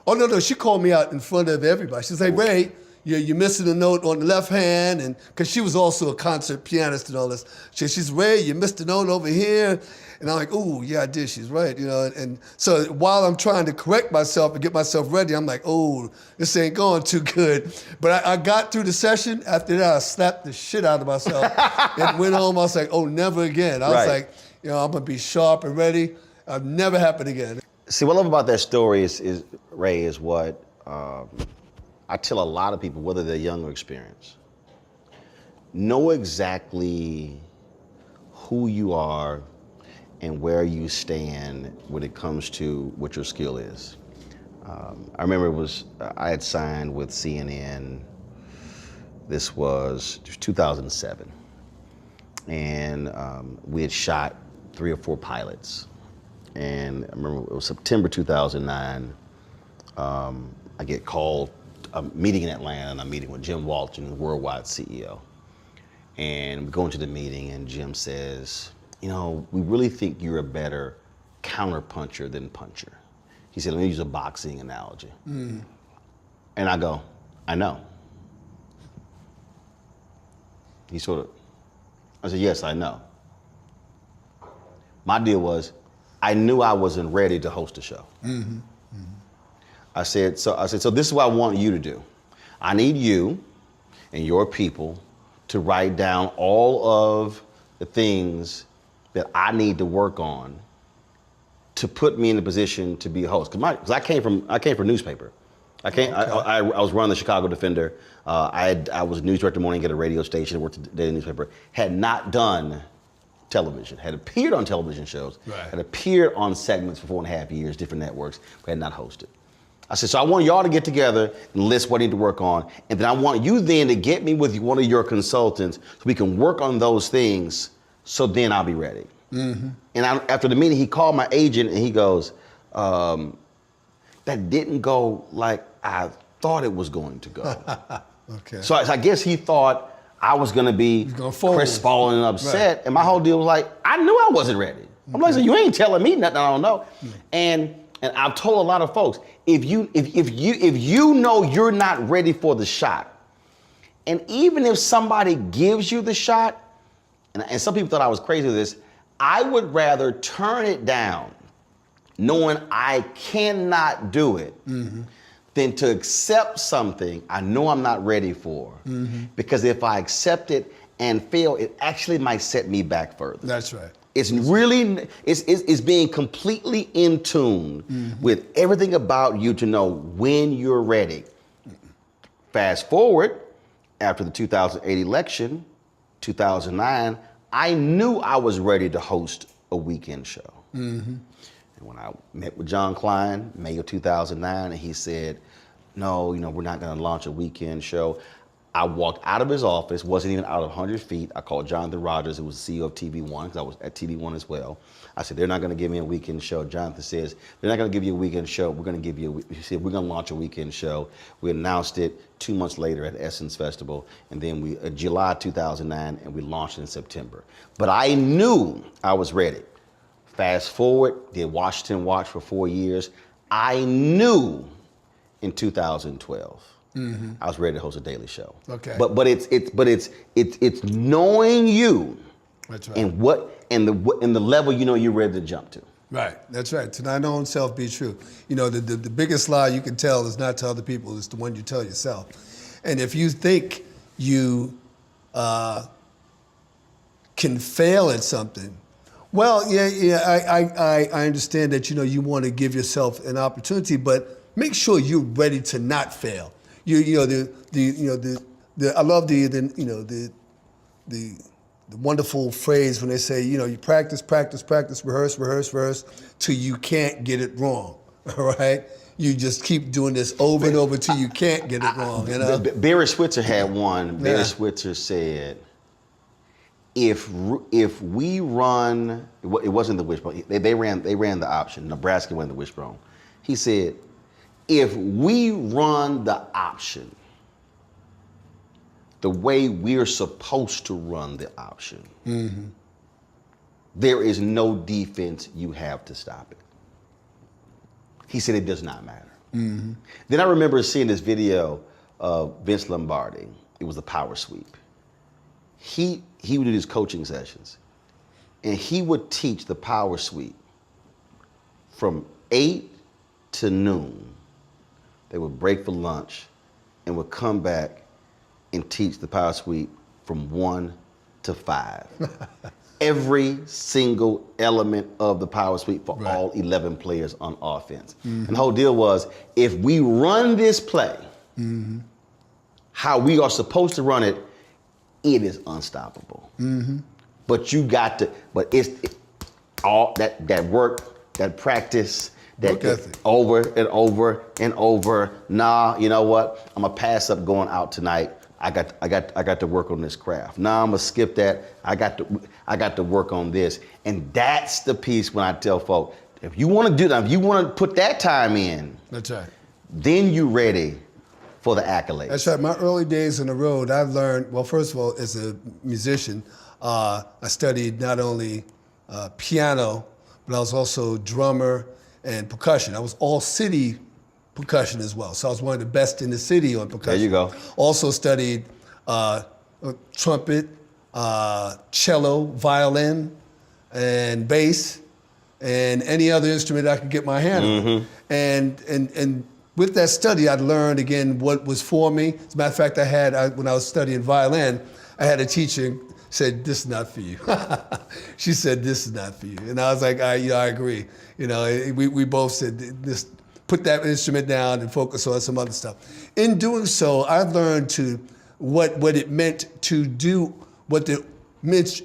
B: Oh no, she called me out in front of everybody. She's like, Ray, you're missing a note on the left hand, and because she was also a concert pianist and all this. She's Ray, you missed a note over here. And I'm like, oh, yeah, I did. She's right, And so while I'm trying to correct myself and get myself ready, I'm like, oh, this ain't going too good. But I got through the session. After that, I slapped the shit out of myself and went home. I was like, oh, never again. I was like, I'm going to be sharp and ready. I'll never happen again.
A: See, what I love about that story is Ray, is what I tell a lot of people, whether they're young or experienced. Know exactly who you are and where you stand when it comes to what your skill is. I remember I had signed with CNN. This was 2007. And we had shot 3 or 4 pilots. And I remember it was September 2009. I get called, I'm meeting in Atlanta, and I'm meeting with Jim Walton, the worldwide CEO. And we go into the meeting, and Jim says, we really think you're a better counterpuncher than puncher. He said, let me use a boxing analogy. And I go, I know. I said, yes, I know. My deal was, I knew I wasn't ready to host a show. Mm-hmm. Mm-hmm. I said, so this is what I want you to do. I need you and your people to write down all of the things that I need to work on to put me in a position to be a host. Because I came from newspaper. I was running the Chicago Defender. I was news director morning at a radio station, worked at a daily newspaper. Had not done television. Had appeared on television shows. Right. Had appeared on segments for 4.5 years, different networks, but had not hosted. I said, so I want y'all to get together and list what I need to work on, and then I want you then to get me with one of your consultants so we can work on those things, so then I'll be ready. Mm-hmm. And after the meeting, he called my agent and he goes, that didn't go like I thought it was going to go. Okay. So I guess he thought I was going to be crestfallen and upset. Right. And my whole deal was like, I knew I wasn't ready. Okay. I'm like, so you ain't telling me nothing I don't know. Mm-hmm. And I've told a lot of folks, if you know you're not ready for the shot, and even if somebody gives you the shot, and some people thought I was crazy with this, I would rather turn it down knowing I cannot do it, mm-hmm. than to accept something I know I'm not ready for. Because if I accept it and fail, it actually might set me back further.
B: That's right.
A: It's really, it's being completely in tune with everything about you to know when you're ready. Fast forward, after the 2008 election, 2009, I knew I was ready to host a weekend show. And when I met with John Klein, May of 2009, and he said, no, we're not gonna launch a weekend show. I walked out of his office, wasn't even out of 100 feet. I called Jonathan Rogers, who was the CEO of TV1, because I was at TV1 as well. I said, they're not gonna give me a weekend show. Jonathan says, they're not gonna give you a weekend show. We're gonna give you, he said, we're gonna launch a weekend show. We announced it 2 months later at Essence Festival, and then July 2009, and we launched it in September. But I knew I was ready. Fast forward, did Washington Watch for 4 years. I knew in 2012, I was ready to host a daily show.
B: Okay.
A: But it's knowing you.
B: That's right.
A: And the level you're ready to jump to.
B: Right. That's right. To thine own self be true. The biggest lie you can tell is not to other people, it's the one you tell yourself. And if you think you can fail at something, well, I understand that you want to give yourself an opportunity, but make sure you're ready to not fail. I love the wonderful phrase when they say, you practice, rehearse till you can't get it wrong. All right? You just keep doing this over and over till you can't get it wrong.
A: Barry Switzer had one. Barry Switzer said, if we run, it wasn't the wishbone. They ran the option. Nebraska went the wishbone. He said, if we run the option the way we're supposed to run the option, there is no defense you have to stop it. He said it does not matter. Then I remember seeing this video of Vince Lombardi. It was the power sweep. He would do these coaching sessions, and he would teach the power sweep from 8 to noon. They would break for lunch and would come back and teach the power sweep from 1 to 5. Every single element of the power sweep for all 11 players on offense. And the whole deal was, if we run this play how we are supposed to run it, it is unstoppable. But you got to, it's all that work, that practice, that over and over and over. Nah, you know what? I'm gonna pass up going out tonight. I got to work on this craft. Nah, I'm gonna skip that. I got to work on this. And that's the piece when I tell folk, if you want to do that, if you want to put that time in,
B: that's right.
A: Then you're ready for the accolades.
B: That's right. My early days on the road, I've learned, well, first of all, as a musician, I studied not only piano, but I was also drummer and percussion. I was all city percussion as well. So I was one of the best in the city on percussion.
A: There you go.
B: Also studied trumpet, cello, violin, and bass, and any other instrument I could get my hand on. And with that study, I'd learned again what was for me. As a matter of fact, when I was studying violin, I had a teacher said, "This is not for you." She said, "This is not for you," and I was like, I agree. We both said, "This, put that instrument down and focus on some other stuff." In doing so, I've learned what it meant to do what the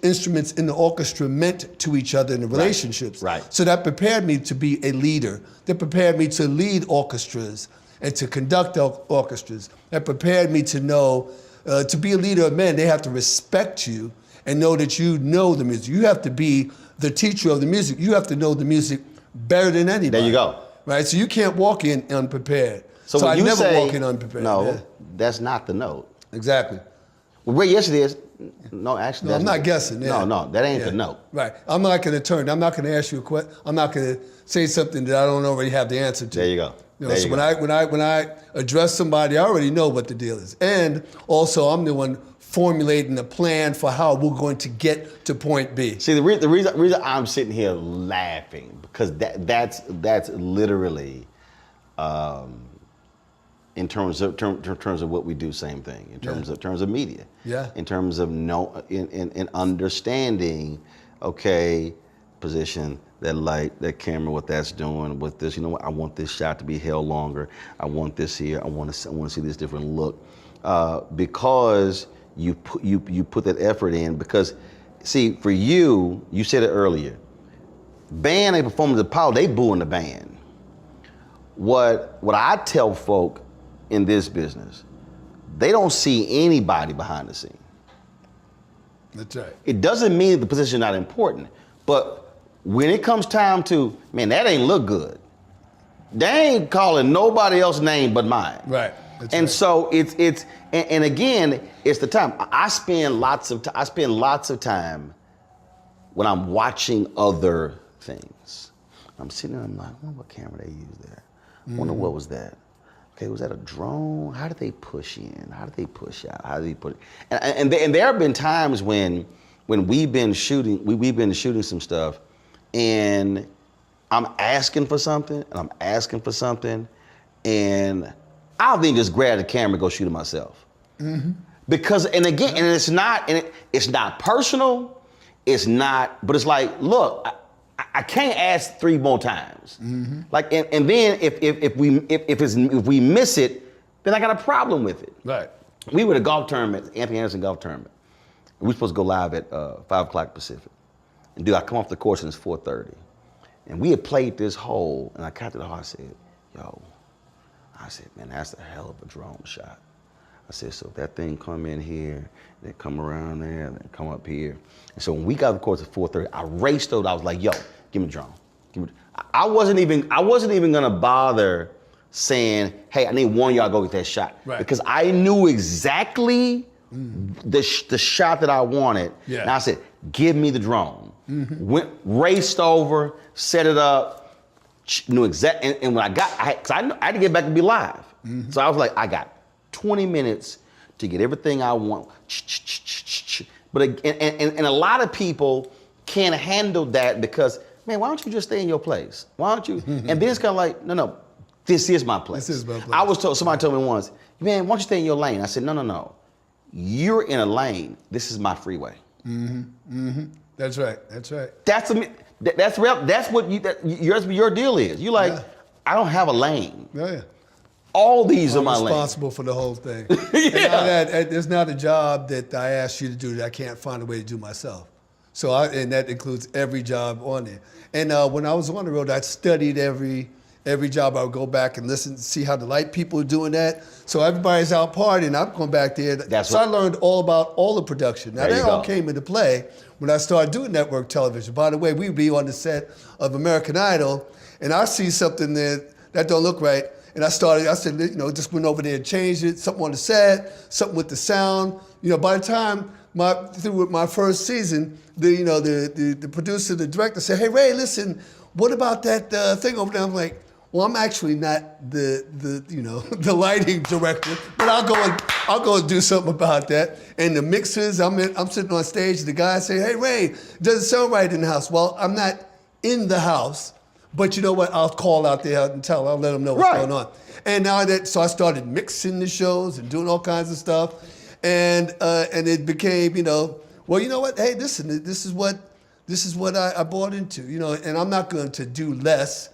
B: instruments in the orchestra meant to each other in the relationships.
A: Right.
B: So that prepared me to be a leader. That prepared me to lead orchestras and to conduct orchestras. That prepared me to know, to be a leader of men, they have to respect you and know that you know the music. You have to be the teacher of the music. You have to know the music better than anybody.
A: There you go.
B: Right? So you can't walk in unprepared. So I never walk in unprepared.
A: No, that's not the note.
B: Exactly.
A: Well, yes, it is. No, actually,
B: no, I'm not guessing. Yeah.
A: No, that ain't the note.
B: Right. I'm not going to I'm not going to ask you a question. I'm not going to say something that I don't already have the answer to.
A: There you go.
B: So when I address somebody, I already know what the deal is, and also I'm the one formulating a plan for how we're going to get to point B.
A: See, the reason I'm sitting here laughing because that's literally in terms of what we do, same thing. In terms of media.
B: Yeah.
A: In terms of in understanding, okay, position, that light, that camera, what that's doing with this. You know what? I want this shot to be held longer. I want this here. I want to see this different look, because you put that effort in. Because, see, for you said it earlier. Band ain't performing the power. They booing the band. What I tell folk in this business, they don't see anybody behind the scene.
B: That's right.
A: It doesn't mean that the position is not important, but when it comes time to, man, that ain't look good. They ain't calling nobody else's name but mine.
B: Right. That's
A: and
B: right.
A: so it's and again, it's the time. I spend lots of time when I'm watching other things. I'm sitting there, I'm like, I wonder what camera they used there. I wonder what was that. Okay, was that a drone? How did they push in? How did they push out? How did they put? And there have been times when we've been shooting some stuff, and I'm asking for something, and I'll then just grab the camera and go shoot it myself. Mm-hmm. Because, and again, and it's not personal, but it's like, look, I can't ask 3 more times. Mm-hmm. Like, and then if we miss it, then I got a problem with it.
B: Right.
A: We were at a golf tournament, Anthony Anderson golf tournament. We were supposed to go live at 5 o'clock Pacific. And dude, I come off the course and it's 4:30. And we had played this hole, and I got to the hole, I said, man, that's a hell of a drone shot. I said, so if that thing come in here, then come around there, then come up here. And so when we got to the course at 4:30, I raced over. I was like, yo, give me the drone. I wasn't even gonna bother saying, hey, I need one of y'all go get that shot.
B: Right.
A: Because I knew exactly the shot that I wanted.
B: Yeah.
A: And I said, give me the drone. Mm-hmm. Raced over, set it up, knew exactly, and when I had to get back and be live. Mm-hmm. So I was like, I got 20 minutes to get everything I want. But and a lot of people can't handle that because, man, why don't you just stay in your place? Why don't you? And then it's kind of like, no, this is my place.
B: This is my place.
A: Somebody told me once, man, why don't you stay in your lane? I said, no. You're in a lane. This is my freeway. Mm-hmm.
B: Mm-hmm. That's right.
A: That's what your deal is. You like, I don't have a lane.
B: Yeah.
A: All these are my lanes.
B: I'm responsible for the whole thing.
A: Yeah.
B: And there's not a job that I ask you to do that I can't find a way to do myself. So and that includes every job on there. And when I was on the road, I studied every job. I would go back and listen to see how the light people are doing that. So everybody's out partying. I'm going back there. I learned all about all the production. Now that all came into play when I started doing network television. By the way, we'd be on the set of American Idol, and I see something that don't look right. And I said, just went over there and changed it, something on the set, something with the sound. By the time through my first season, the producer, the director said, hey, Ray, listen, what about that thing over there? I'm like, well, I'm actually not the lighting director, but I'll go and do something about that. And the mixers, I'm sitting on stage, the guy say, hey, Ray, it doesn't sound right in the house. Well, I'm not in the house. But you know what? I'll call out there and I'll let them know what's going on. And so I started mixing the shows and doing all kinds of stuff, and it became, well, you know what? Hey, listen, this is what I bought into, and I'm not going to do less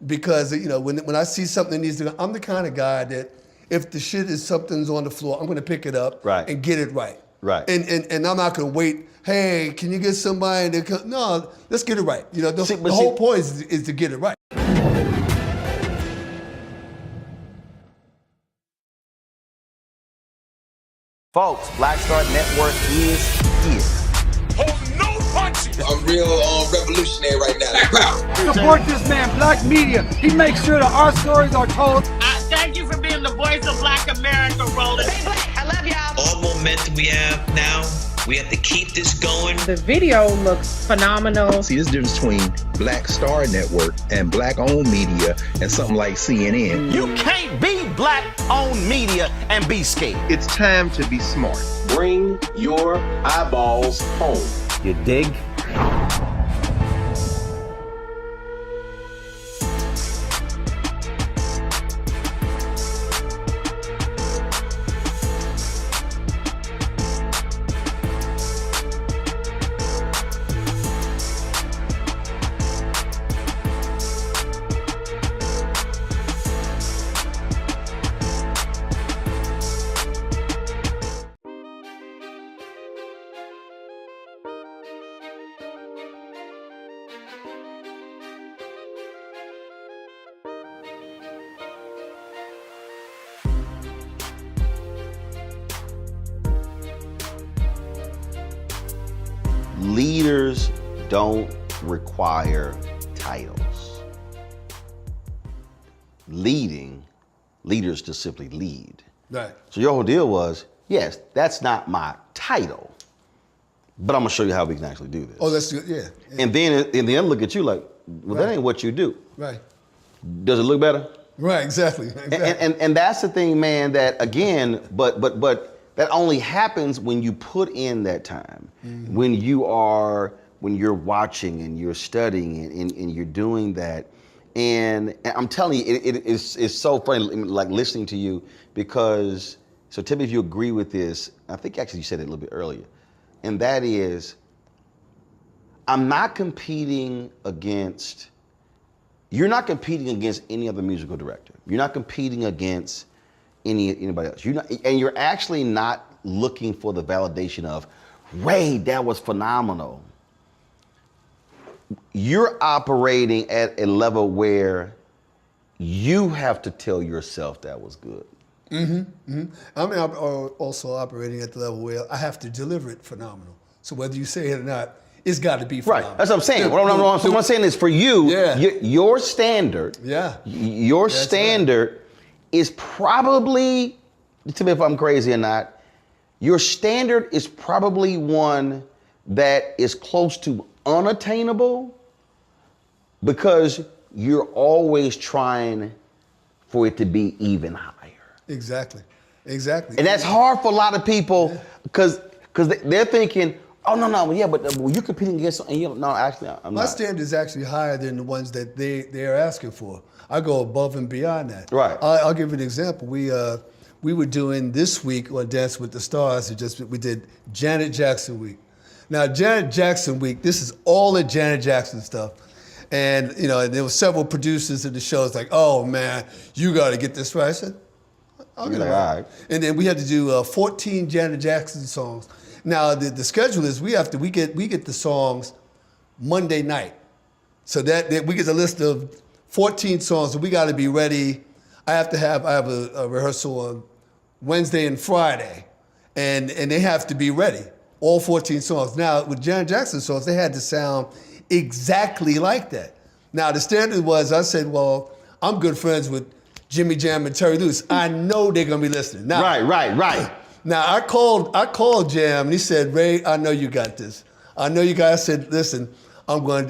B: because when I see something that needs to go, I'm the kind of guy that if the something's on the floor, I'm going to pick it up and get it right. Right. And I'm not going to wait. Hey, can you get somebody to come? No, let's get it right. The whole point is to get it right.
A: Folks, Black Star Network is here.
C: Hold no punches.
E: I'm real revolutionary right now.
F: Support this man, Black Media. He makes sure that our stories are told.
G: Thank you for being the voice of Black America, Roland.
H: Stay black. I love y'all.
I: All momentum we have now, we have to keep this going.
J: The video looks phenomenal.
D: See, this difference between Black Star Network and Black-owned media and something like CNN.
A: You can't be Black-owned media and be scared.
D: It's time to be smart.
E: Bring your eyeballs home.
A: You dig? leaders don't require titles. Leaders just simply lead.
B: Right.
A: So your whole deal was, yes, that's not my title, but I'm gonna show you how we can actually do this.
B: Oh, that's good. Yeah.
A: And then in the end, look at you like, well, that ain't what you do.
B: Right.
A: Does it look better?
B: Right. Exactly.
A: And that's the thing, man. That again, but that only happens when you put in that time, when you're watching and you're studying and you're doing that. And I'm telling you, it's so funny, like listening to you, because, so tell me if you agree with this. I think actually you said it a little bit earlier. And that is, you're not competing against any other musical director. You're not competing against anybody else. You're actually not looking for the validation of, Ray, that was phenomenal. You're operating at a level where you have to tell yourself that was good.
B: I'm also operating at the level where I have to deliver it phenomenal. So whether you say it or not, it's got to be phenomenal.
A: Right, that's what I'm saying. What I'm saying is, for you, your standard, standard is probably, tell me if I'm crazy or not, your standard is probably one that is close to unattainable, because you're always trying for it to be even higher.
B: Exactly.
A: And that's hard for a lot of people, because they're thinking, oh, no, yeah, but you're competing against, and no, actually, I'm not.
B: My standard is actually higher than the ones that they're asking for. I go above and beyond that.
A: Right.
B: I'll give you an example. We were doing this week on Dance with the Stars. We did Janet Jackson Week. Now, Janet Jackson Week, this is all the Janet Jackson stuff. And, there were several producers of the show. It's like, oh, man, you got to get this right. I said, I'll get it right. All right. And then we had to do 14 Janet Jackson songs. Now, the schedule is we get the songs Monday night. So that we get a list of 14 songs, and we got to be ready. I have a rehearsal on Wednesday and Friday, and they have to be ready. All 14 songs. Now, with Janet Jackson songs, they had to sound exactly like that. Now, the standard was, I said, well, I'm good friends with Jimmy Jam and Terry Lewis. I know they're gonna be listening. Now,
A: right.
B: Now, I called Jam, and he said, Ray, I know you got this. I know you guys said, listen, I'm going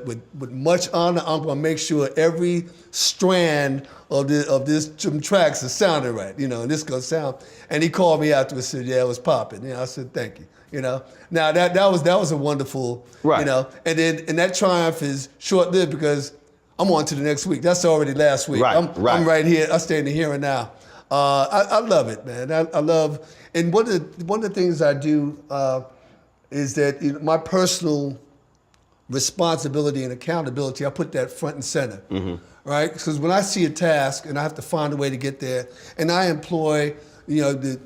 B: with much honor, I'm going to make sure every strand of this tracks is sounding right, and this is going to sound. And he called me afterwards and said, yeah, it was popping. I said, thank you. Now that was a wonderful,
A: right.
B: And that triumph is short-lived, because I'm on to the next week. That's already last week.
A: Right,
B: I'm right here. I stay in the here and now. I love it, man. I love, and one of the things I do is that my personal responsibility and accountability, I put that front and center, right? Because when I see a task and I have to find a way to get there, and I employ,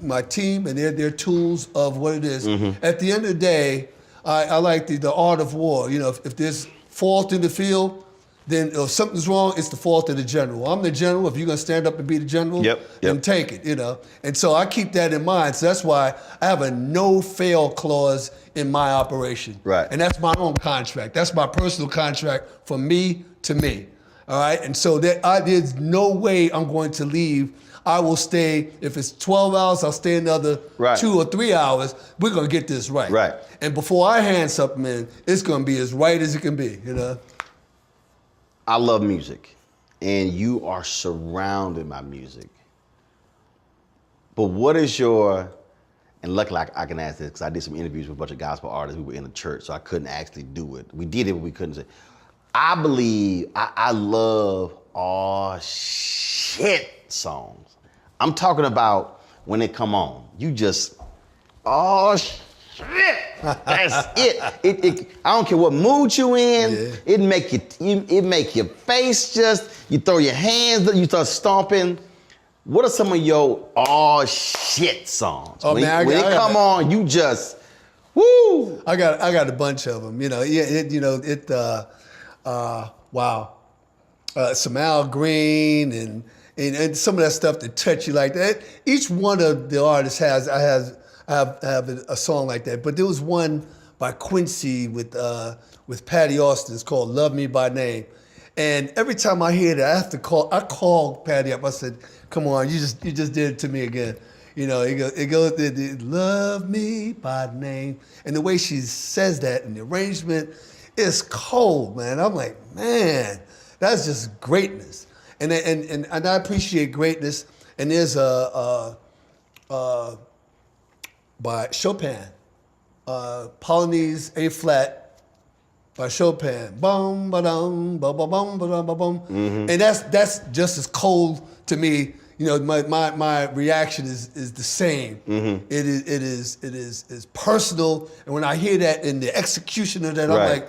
B: my team and their tools of what it is. At the end of the day, I like the art of war. If there's fault in the field, then if something's wrong, it's the fault of the general. I'm the general. If you're going to stand up and be the general, then take it, And so I keep that in mind. So that's why I have a no-fail clause in my operation.
A: Right.
B: And that's my own contract. That's my personal contract from me to me. All right? And so there's no way I'm going to leave. I will stay, if it's 12 hours, I'll stay another 2 or 3 hours. We're going to get this right.
A: Right.
B: And before I hand something in, it's going to be as right as it can be,
A: I love music, and you are surrounded by music. But what is and luckily I can ask this, because I did some interviews with a bunch of gospel artists who were in the church, so I couldn't actually do it. We did it, but we couldn't say. I believe, I love all shit songs. I'm talking about when they come on, you just, oh shit, that's it. I don't care what mood you in. It make your face just, you throw your hands up, you start stomping. What are some of your all shit songs?
B: Oh,
A: when
B: man,
A: they come on, you just, woo.
B: I got a bunch of them. Wow. Some Al Green and some of that stuff that touch you like that. Each one of the artists has a song like that. But there was one by by Quincy with Patty Austin. It's called "Love Me by Name." And every time I hear that, I call Patty up. I said, "Come on, you just did it to me again." You know, it goes, "Love me by name," and the way she says that and the arrangement is cold, man. I'm like, man, that's just greatness. And I appreciate greatness. And there's by Chopin, Polonaise A flat by Chopin, bum ba dum ba ba bum ba dum ba bum, and that's just as cold to me. You know, my reaction is the same. It is personal, and when I hear that in the execution of that, I'm like,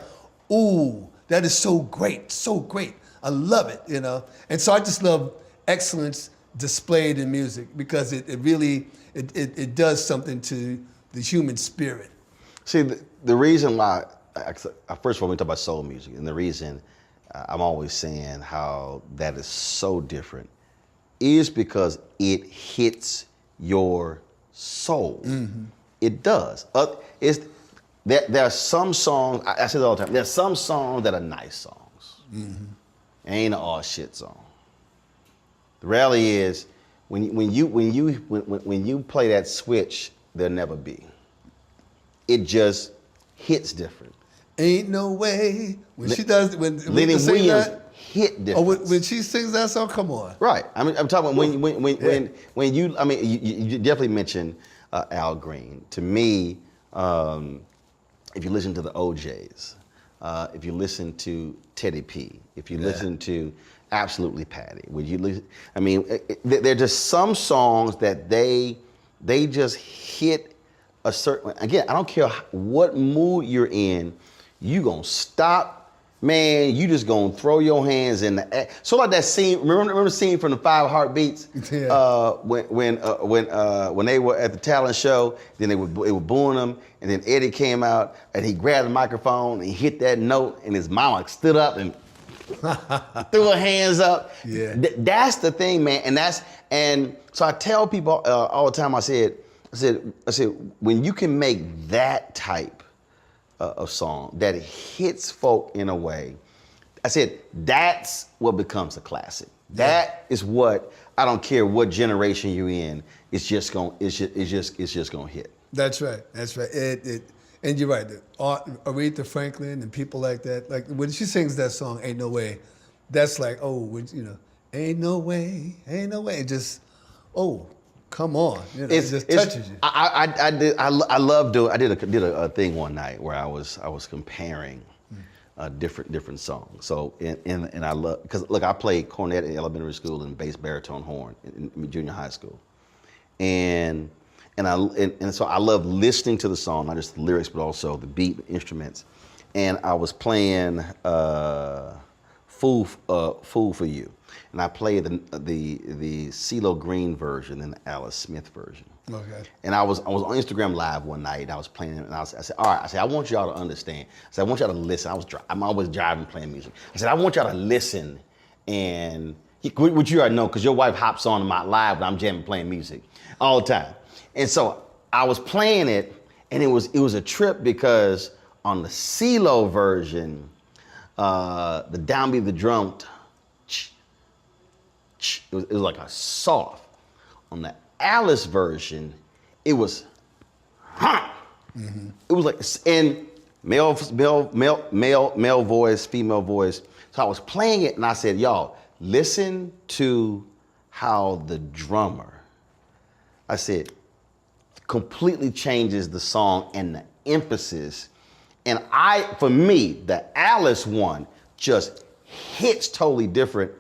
B: ooh, that is so great, so great. I love it, you know. And so I just love excellence displayed in music because it really does something to the human spirit.
A: See, the reason why, first of all, we talk about soul music, and the reason I'm always saying how that is so different is because it hits your soul. It does. There are some songs, I say it all the time, there's some songs that are nice songs. Ain't an all shit song. The reality is, when you play that switch, there'll never be. It just hits different.
B: Ain't no way. When she does, when
A: Lenny Williams hit different.
B: Oh, when she sings that song, come on.
A: Right. I mean, I'm talking about when you. I mean, you definitely mentioned Al Green. To me, if you listen to the OJs, if you listen to Teddy P, if you listen to Absolutely Patty, would you listen? I mean, there are just some songs that they just hit a certain. Again, I don't care what mood you're in, you gonna stop, man. You just gonna throw your hands in the air. So like that scene. Remember the scene from the Five Heartbeats?
B: Yeah.
A: When they were at the talent show, then they were booing them, and then Eddie came out and he grabbed the microphone and he hit that note, and his mama stood up and threw her hands up.
B: Yeah.
A: That's the thing, man. And so I tell people all the time. I said, when you can make that type of song that hits folk in a way, I said that's what becomes a classic. Yeah. That is what, I don't care what generation you're in, it's just gonna hit.
B: That's right. That's right. And you're right. Aretha Franklin and people like that. Like when she sings that song, "Ain't No Way," that's like, oh, you know, ain't no way, ain't no way. It just, oh, come on, you know, it just touches you.
A: I did a thing one night where I was comparing different songs. So and I love, because look, I played cornet in elementary school and bass baritone horn in junior high school, and so I love listening to the song, not just the lyrics, but also the beat, the instruments. And I was playing "Fool for You," and I played the CeeLo Green version and the Alice Smith version.
B: Okay.
A: And I was on Instagram Live one night, and I was playing it, and I said, all right, I said, I want y'all to understand. I said, I want y'all to listen. I'm always driving, playing music. I said, I want y'all to listen, and which you already know, because your wife hops on my live when I'm jamming, playing music all the time. And so I was playing it, and it was a trip, because on the CeeLo version, the downbeat of the drum, it was like a soft. On the Alice version, it was, It was like, and male voice, female voice. So I was playing it, and I said, y'all, listen to how the drummer, I said, completely changes the song and the emphasis. And for me, the Alice one just hits totally different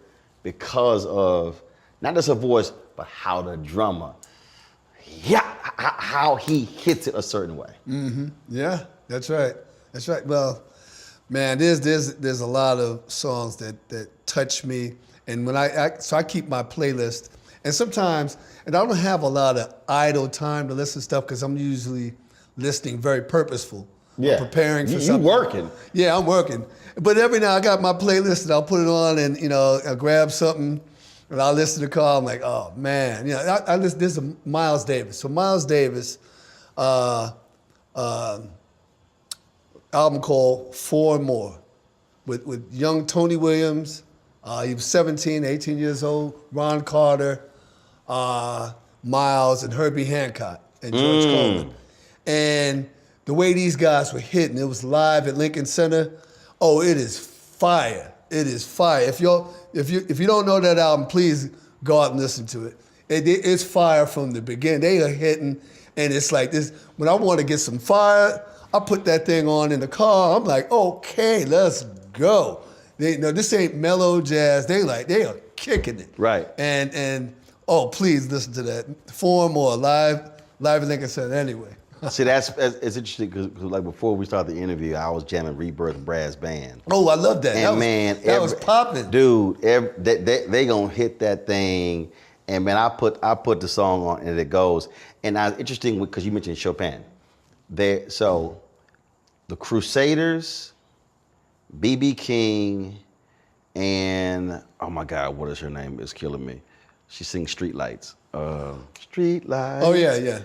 A: because of not just her voice, but how the drummer, how he hits it a certain way.
B: Yeah, that's right. That's right. Well, man, there's a lot of songs that touch me, and when so I keep my playlist. And sometimes, and I don't have a lot of idle time to listen to stuff because I'm usually listening very purposeful.
A: Yeah.
B: I'm preparing for
A: you
B: something.
A: You working.
B: Yeah, I'm working. But every now I got my playlist and I'll put it on and, you know, I'll grab something and I'll listen to the call. I'm like, oh, man. You know, I listen, this is Miles Davis. So Miles Davis, album called Four More with young Tony Williams. He was 17, 18 years old. Ron Carter, Miles, and Herbie Hancock, and George Coleman. And the way these guys were hitting, it was live at Lincoln Center. Oh, it is fire. It is fire. If you don't know that album, please go out and listen to it. It's fire from the beginning. They are hitting, and it's like this. When I want to get some fire, I put that thing on in the car. I'm like, okay, let's go. This ain't mellow jazz. They are kicking it.
A: Right.
B: And please listen to that. Four More live at Lincoln Center anyway.
A: See, it's interesting because like before we started the interview, I was jamming Rebirth Brass Band.
B: Oh, I love that.
A: And
B: that was popping.
A: Dude, they gonna hit that thing. And man, I put the song on and it goes. And it's interesting because you mentioned Chopin. So the Crusaders, B.B. King, and oh my God, what is her name? It's killing me. She sings Streetlights. Streetlights.
B: Oh yeah.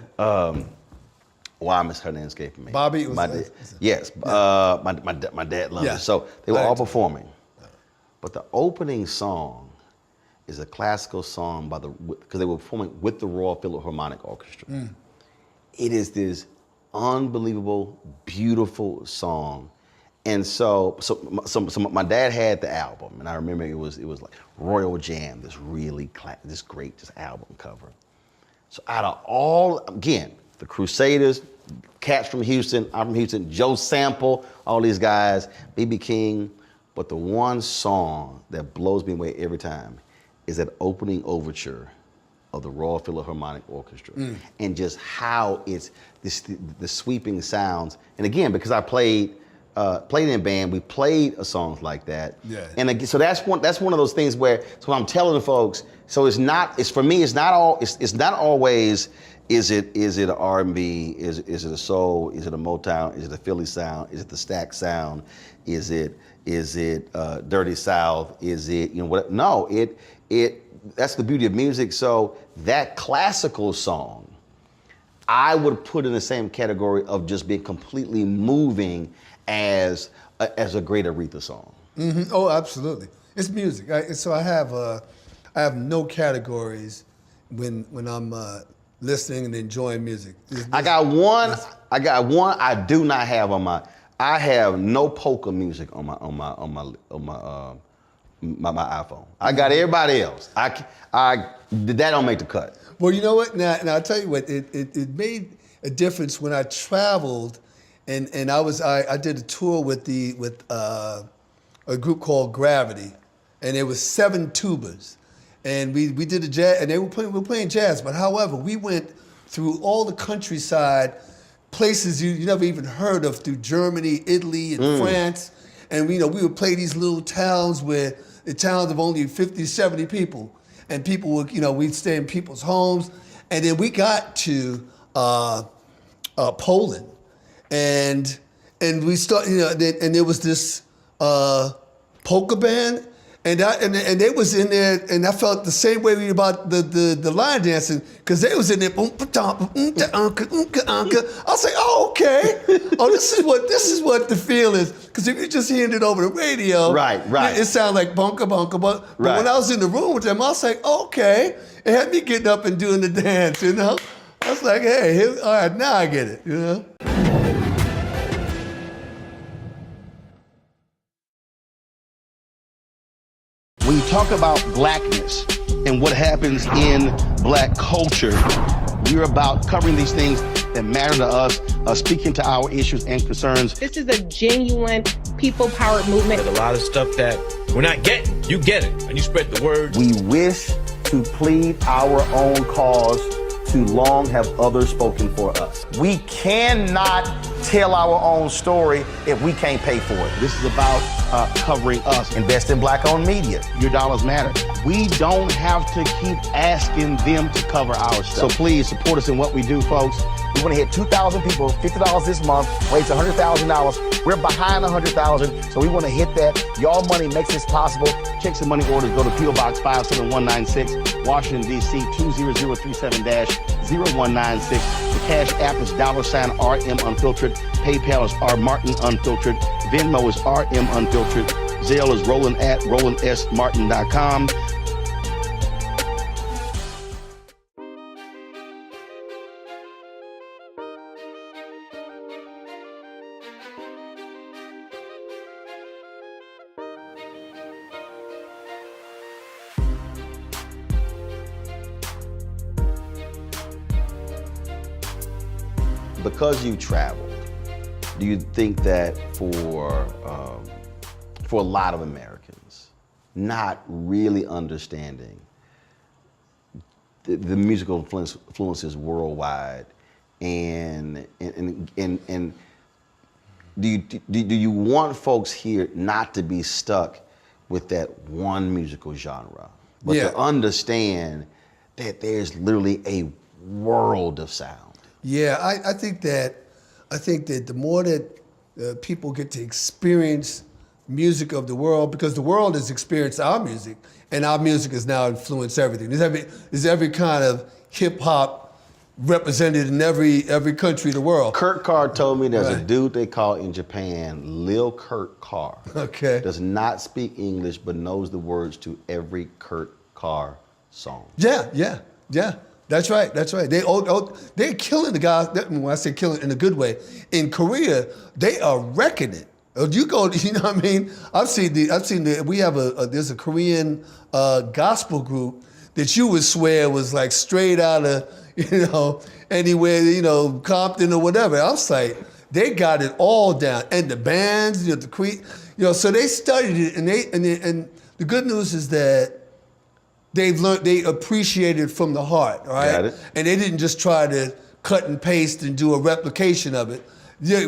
A: Why I miss her name escaping me.
B: Bobby?
A: Yes. Yeah. My dad loved it. So they were all performing. But the opening song is a classical song because they were performing with the Royal Philharmonic Orchestra. It is this unbelievable, beautiful song. And so my dad had the album, and I remember it was like Royal Jam, this great album cover. So out of all, again, the Crusaders, cats from Houston, I'm from Houston, Joe Sample, all these guys, B.B. King, but the one song that blows me away every time is that opening overture of the Royal Philharmonic Orchestra, and just how it's the sweeping sounds. And again, because I played in band, we played songs like that.
B: Yeah.
A: And again, so that's one of those things where, so I'm telling the folks, so it's not always, is it an R&B, is it a soul, is it a Motown, is it a Philly sound, is it the Stack sound, is it Dirty South, is it, what? No, that's the beauty of music. So that classical song, I would put in the same category of just being completely moving as a great Aretha song.
B: Mm-hmm. Oh, absolutely. It's music. So I have no categories when I'm listening and enjoying music.
A: I got one I do not have on my. I have no polka music on my iPhone. I got everybody else. That don't make the cut.
B: Well, you know what? Now I'll tell you what. It made a difference when I traveled, and I did a tour with a group called Gravity, and it was 7 tubas, and we did a jazz, and we were playing jazz. But however, we went through all the countryside, places you never even heard of, through Germany, Italy, and France, and we would play these little towns where the towns of only 50, 70 people. And people would, we'd stay in people's homes. And then we got to Poland. And we started, and there was this polka band. And they was in there, and I felt the same way about the line dancing, because they was in there. I was like, oh, okay. Oh, this is what the feel is. Because if you just hearing it over the radio,
A: right,
B: it sounded like bunka bunka. But when I was in the room with them, I was like, oh, okay. It had me getting up and doing the dance. I was like, hey, all right, now I get it.
A: When you talk about blackness and what happens in black culture, we're about covering these things that matter to us, speaking to our issues and concerns.
J: This is a genuine people-powered movement.
H: There's a lot of stuff that we're not getting. You get it, and you spread the word.
A: We wish to plead our own cause, to long have others spoken for us. We cannot tell our own story if we can't pay for it. This is about covering us. Invest in black-owned media. Your dollars matter. We don't have to keep asking them to cover our stuff. So please support us in what we do, folks. We want to hit 2,000 people, $50 this month, raise $100,000. We're behind 100,000, so we want to hit that. Y'all money makes this possible. Checks and money orders go to P.O. Box 57196, Washington, D.C. 20037-0196. Cash App is $RM Unfiltered. PayPal is R Martin Unfiltered. Venmo is RM Unfiltered. Zelle is Roland at RolandSMartin.com. Because you traveled, do you think that for a lot of Americans, not really understanding the musical influences worldwide, and do you want folks here not to be stuck with that one musical genre, but to understand that there's literally a world of sound?
B: Yeah, I think that the more that people get to experience music of the world, because the world has experienced our music, and our music has now influenced everything. There's every kind of hip hop represented in every country of the world.
A: Kurt Carr told me there's a dude they call in Japan Lil Kurt Carr.
B: Okay.
A: Does not speak English, but knows the words to every Kurt Carr song.
B: Yeah. That's right. They're killing the guys. When I say killing in a good way, in Korea, they are wrecking it. You know what I mean? We have there's a Korean gospel group that you would swear was like straight out of, anywhere, Compton or whatever. I was like, they got it all down. And the bands, so they studied it, and the good news is that they appreciate it from the heart, all right?
A: Got it.
B: And they didn't just try to cut and paste and do a replication of it.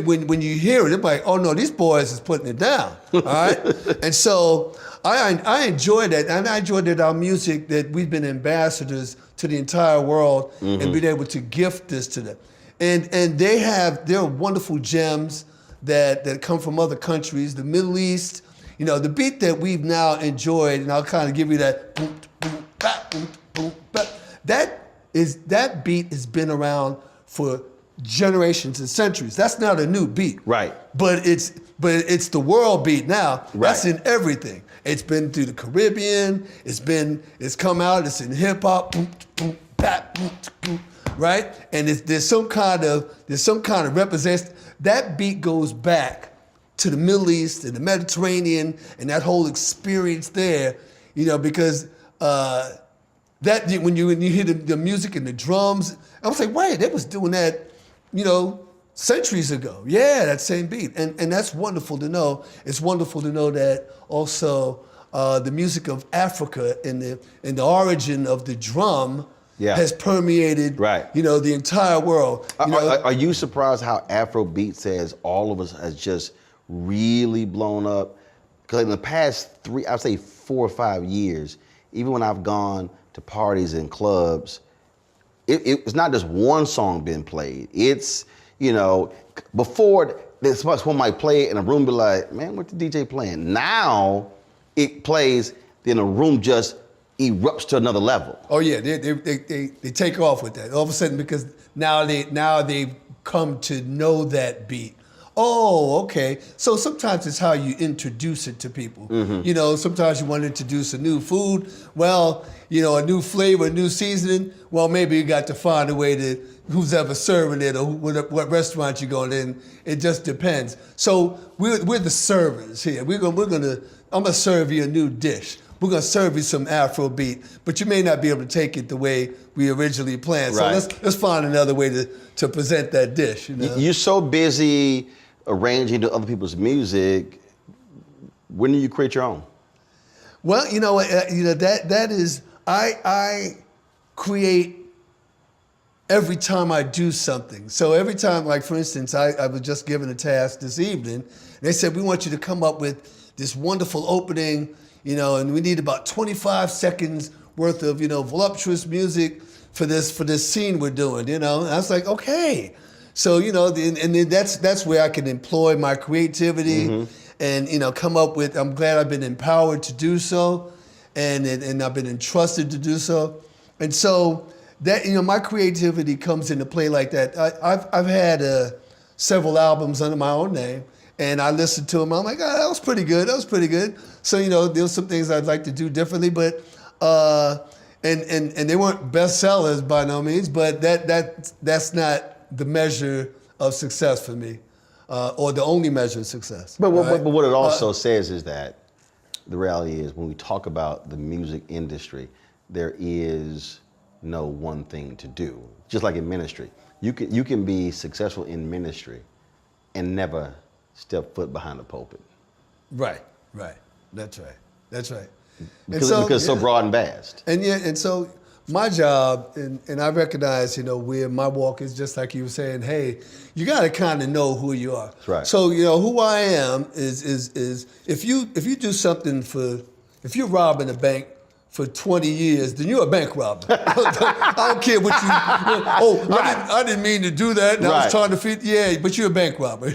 B: When you hear it, they're like, oh no, these boys is putting it down, all right? And so I enjoyed that, and I enjoyed that our music, that we've been ambassadors to the entire world and been able to gift this to them. And there are wonderful gems that come from other countries, the Middle East. The beat that we've now enjoyed, and I'll kind of give you that boom, boom, bap, boom, boom, bap. That beat has been around for generations and centuries. That's not a new beat.
A: Right.
B: But it's the world beat now.
A: Right.
B: That's in everything. It's been through the Caribbean, it's come out, it's in hip hop, boom, boom, bap, boom, boom, right? And there's some kind of representation. That beat goes back to the Middle East and the Mediterranean and that whole experience there, because that when you hear the music and the drums, I was like, wait, they was doing that, centuries ago. Yeah, that same beat, and that's wonderful to know. It's wonderful to know that also the music of Africa and the origin of the drum has permeated, the entire world.
A: Are you surprised how Afro beats all of us has just really blown up? Because in the past 4 or 5 years, even when I've gone to parties and clubs, it's not just one song being played. It's, before someone might play it in a room, be like, man, what the DJ playing? Now it plays, then a room just erupts to another level.
B: Oh yeah, they take off with that. All of a sudden, because now they've come to know that beat. Oh, okay. So sometimes it's how you introduce it to people. Sometimes you want to introduce a new food. Well, a new flavor, a new seasoning. Well, maybe you got to find a way to, who's ever serving it or what restaurant you're going in. It just depends. So we're the servers here. I'm gonna serve you a new dish. We're gonna serve you some Afrobeat, but you may not be able to take it the way we originally planned.
A: Right.
B: So let's find another way to present that dish.
A: You're so busy arranging to other people's music. When do you create your own?
B: Well, that is, I create every time I do something. So every time, like for instance, I was just given a task this evening, and they said, we want you to come up with this wonderful opening, and we need about 25 seconds worth of, voluptuous music for this scene we're doing, And I was like, okay. So, and then that's where I can employ my creativity and, come up with, I'm glad I've been empowered to do so and I've been entrusted to do so. And so that, my creativity comes into play like that. I've had several albums under my own name, and I listened to them. I'm like, that was pretty good. That was pretty good. So there's some things I'd like to do differently, but and they weren't bestsellers by no means. But that's not the measure of success for me, or the only measure of success.
A: But what it also says is that the reality is when we talk about the music industry, there is no one thing to do. Just like in ministry, you can be successful in ministry and never step foot behind the pulpit.
B: Right. That's right.
A: Because it's so broad and vast.
B: And so my job, and I recognize, where my walk is, just like you were saying, hey, you got to kind of know who you are.
A: That's right.
B: So, who I am is if you do something if you're robbing a bank for 20 years, then you're a bank robber. I don't care what you, right. I didn't mean to do that, and I was trying to fit, but you're a bank robber,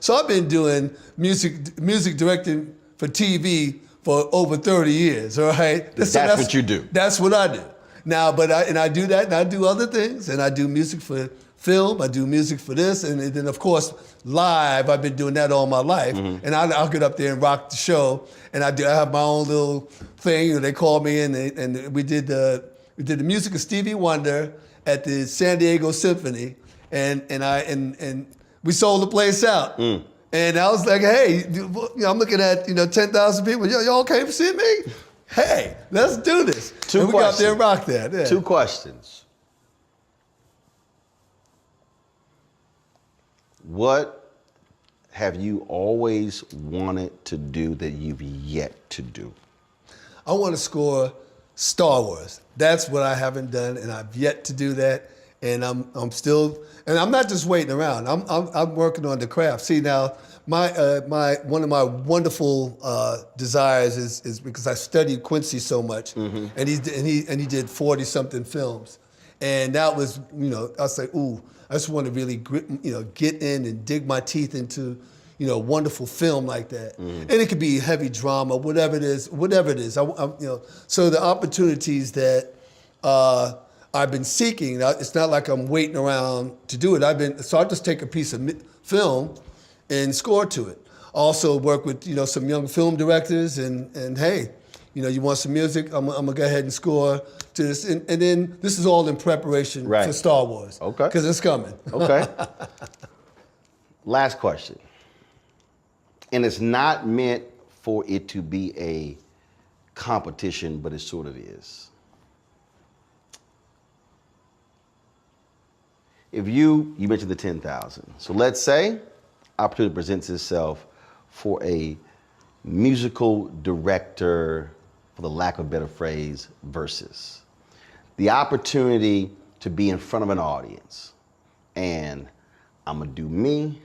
B: So I've been doing music directing for TV for over 30 years, all right?
A: That's what you do.
B: That's what I do. Now, I do that, and I do other things, and I do music for film, I do music for this, and then of course, live, I've been doing that all my life, and I'll get up there and rock the show, and I have my own little thing, they call me in, and we did the music of Stevie Wonder at the San Diego Symphony, and we sold the place out. And I was like, hey, I'm looking at 10,000 people. Y'all came to see me? Hey, let's do this.
A: Two questions.
B: We got there and rocked that. Yeah.
A: 2 questions. What have you always wanted to do that you've yet to do?
B: I want to score Star Wars. That's what I haven't done, and I've yet to do that. And I'm still, and I'm not just waiting around. I'm working on the craft. See now, one of my wonderful desires is because I studied Quincy so much, and he did 40-something films, and that was I was like, ooh, I just want to really get in and dig my teeth into wonderful film like that, and it could be heavy drama, whatever it is. So the opportunities that I've been seeking. It's not like I'm waiting around to do it. So I just take a piece of film and score to it. Also work with some young film directors and hey, you want some music? I'm gonna go ahead and score to this, and then this is all in preparation for Star Wars.
A: Okay.
B: Because it's coming.
A: Okay. Last question, and it's not meant for it to be a competition, but it sort of is. If you mentioned the 10,000. So let's say opportunity presents itself for a musical director, for the lack of a better phrase, versus the opportunity to be in front of an audience. And I'm gonna do me,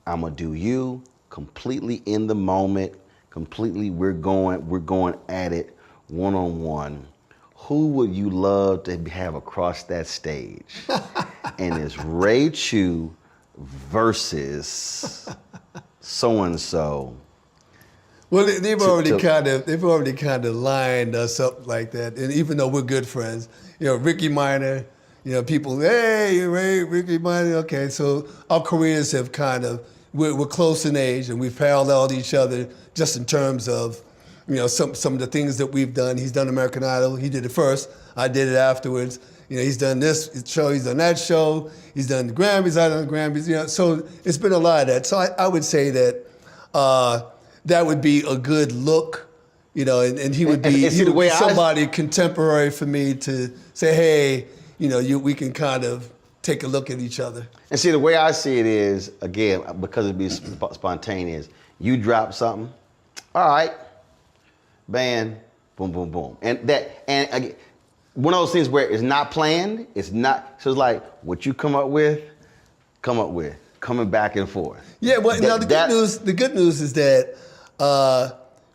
A: I'm gonna do you, completely in the moment, completely we're going at it one-on-one. Who would you love to have across that stage? And it's Ray Chu versus so-and-so.
B: Well, they've already kind of lined us up like that. And even though we're good friends, Ricky Minor, people, hey, Ray, Ricky Minor, okay. So our careers have we're close in age, and we've paralleled each other just in terms of, some of the things that we've done. He's done American Idol. He did it first. I did it afterwards. He's done this show. He's done that show. He's done the Grammys. I've done the Grammys. So it's been a lot of that. So I would say that that would be a good look, and he would be somebody contemporary for me to say, hey, we can kind of take a look at each other.
A: And see, the way I see it is, again, because it'd be spontaneous, you drop something, all right, band, boom, boom, boom. And again, one of those things where it's not planned, so it's like what you come up with, coming back and forth.
B: Yeah, well, now the good news is that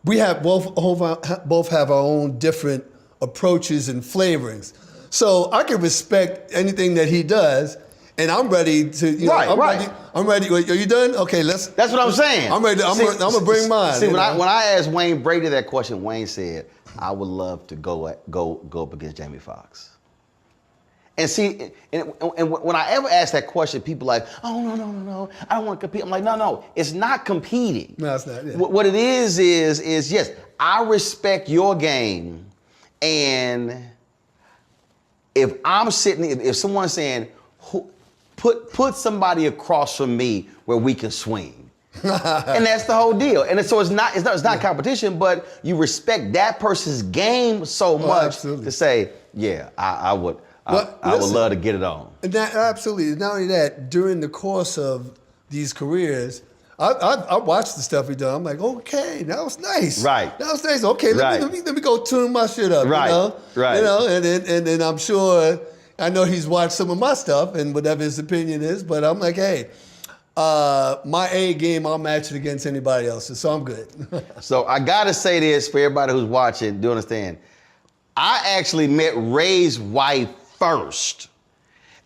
B: we have both have our own different approaches and flavorings. So I can respect anything that he does, and I'm ready to, I'm ready. Are you done? Okay, let's.
A: That's what I'm saying.
B: I'm ready. I'm gonna bring mine.
A: See, when I asked Wayne Brady that question, Wayne said, "I would love to go up against Jamie Foxx," And see, and when I ever ask that question, people are like, oh, no, I don't want to compete. I'm like, no, it's not competing.
B: No, it's not. Yeah.
A: What it is yes, I respect your game. And if I'm sitting, if someone's saying, put somebody across from me where we can swing. And that's the whole deal. And so it's not competition, but you respect that person's game so much to say, yeah, I would love to get it on.
B: Absolutely. Not only that, during the course of these careers, I watched the stuff he done. I'm like, okay, that was nice.
A: Right.
B: That was nice. Okay, let me go tune my shit up.
A: Right.
B: You know?
A: Right.
B: You know, and then I'm sure, I know he's watched some of my stuff and whatever his opinion is, but I'm like, hey, my A game, I'll match it against anybody else's, so I'm good.
A: So I gotta say this for everybody who's watching, do understand. I actually met Ray's wife first,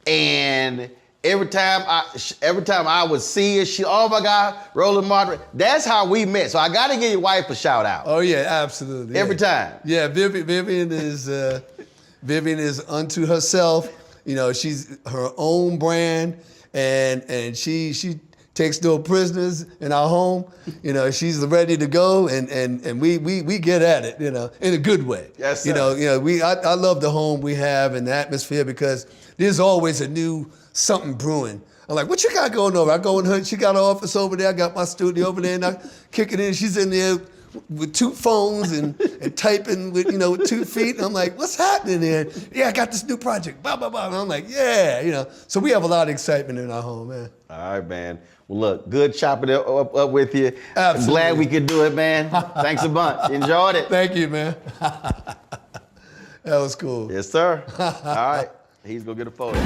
A: and every time I would see her, oh my God, Roland Martin. That's how we met. So I gotta give your wife a shout out.
B: Oh yeah, absolutely.
A: Every time.
B: Yeah, Vivian is unto herself. You know, she's her own brand, and she takes no prisoners in our home. You know, she's ready to go, and we get at it. You know, in a good way.
A: Yes, sir.
B: You know, I love the home we have and the atmosphere because there's always a new something brewing. I'm like, what you got going over? I go in her, she got her office over there, I got my studio over there, and I kick it in. She's in there with 2 phones and typing with 2 feet. And I'm like, what's happening there? Yeah, I got this new project, blah, blah, blah. And I'm like, yeah, So we have a lot of excitement in our home, man.
A: All right, man. Well, look, good chopping it up with you.
B: Absolutely.
A: Glad we could do it, man. Thanks a bunch. Enjoyed it.
B: Thank you, man. That was cool.
A: Yes, sir. All right. He's going to get a photo.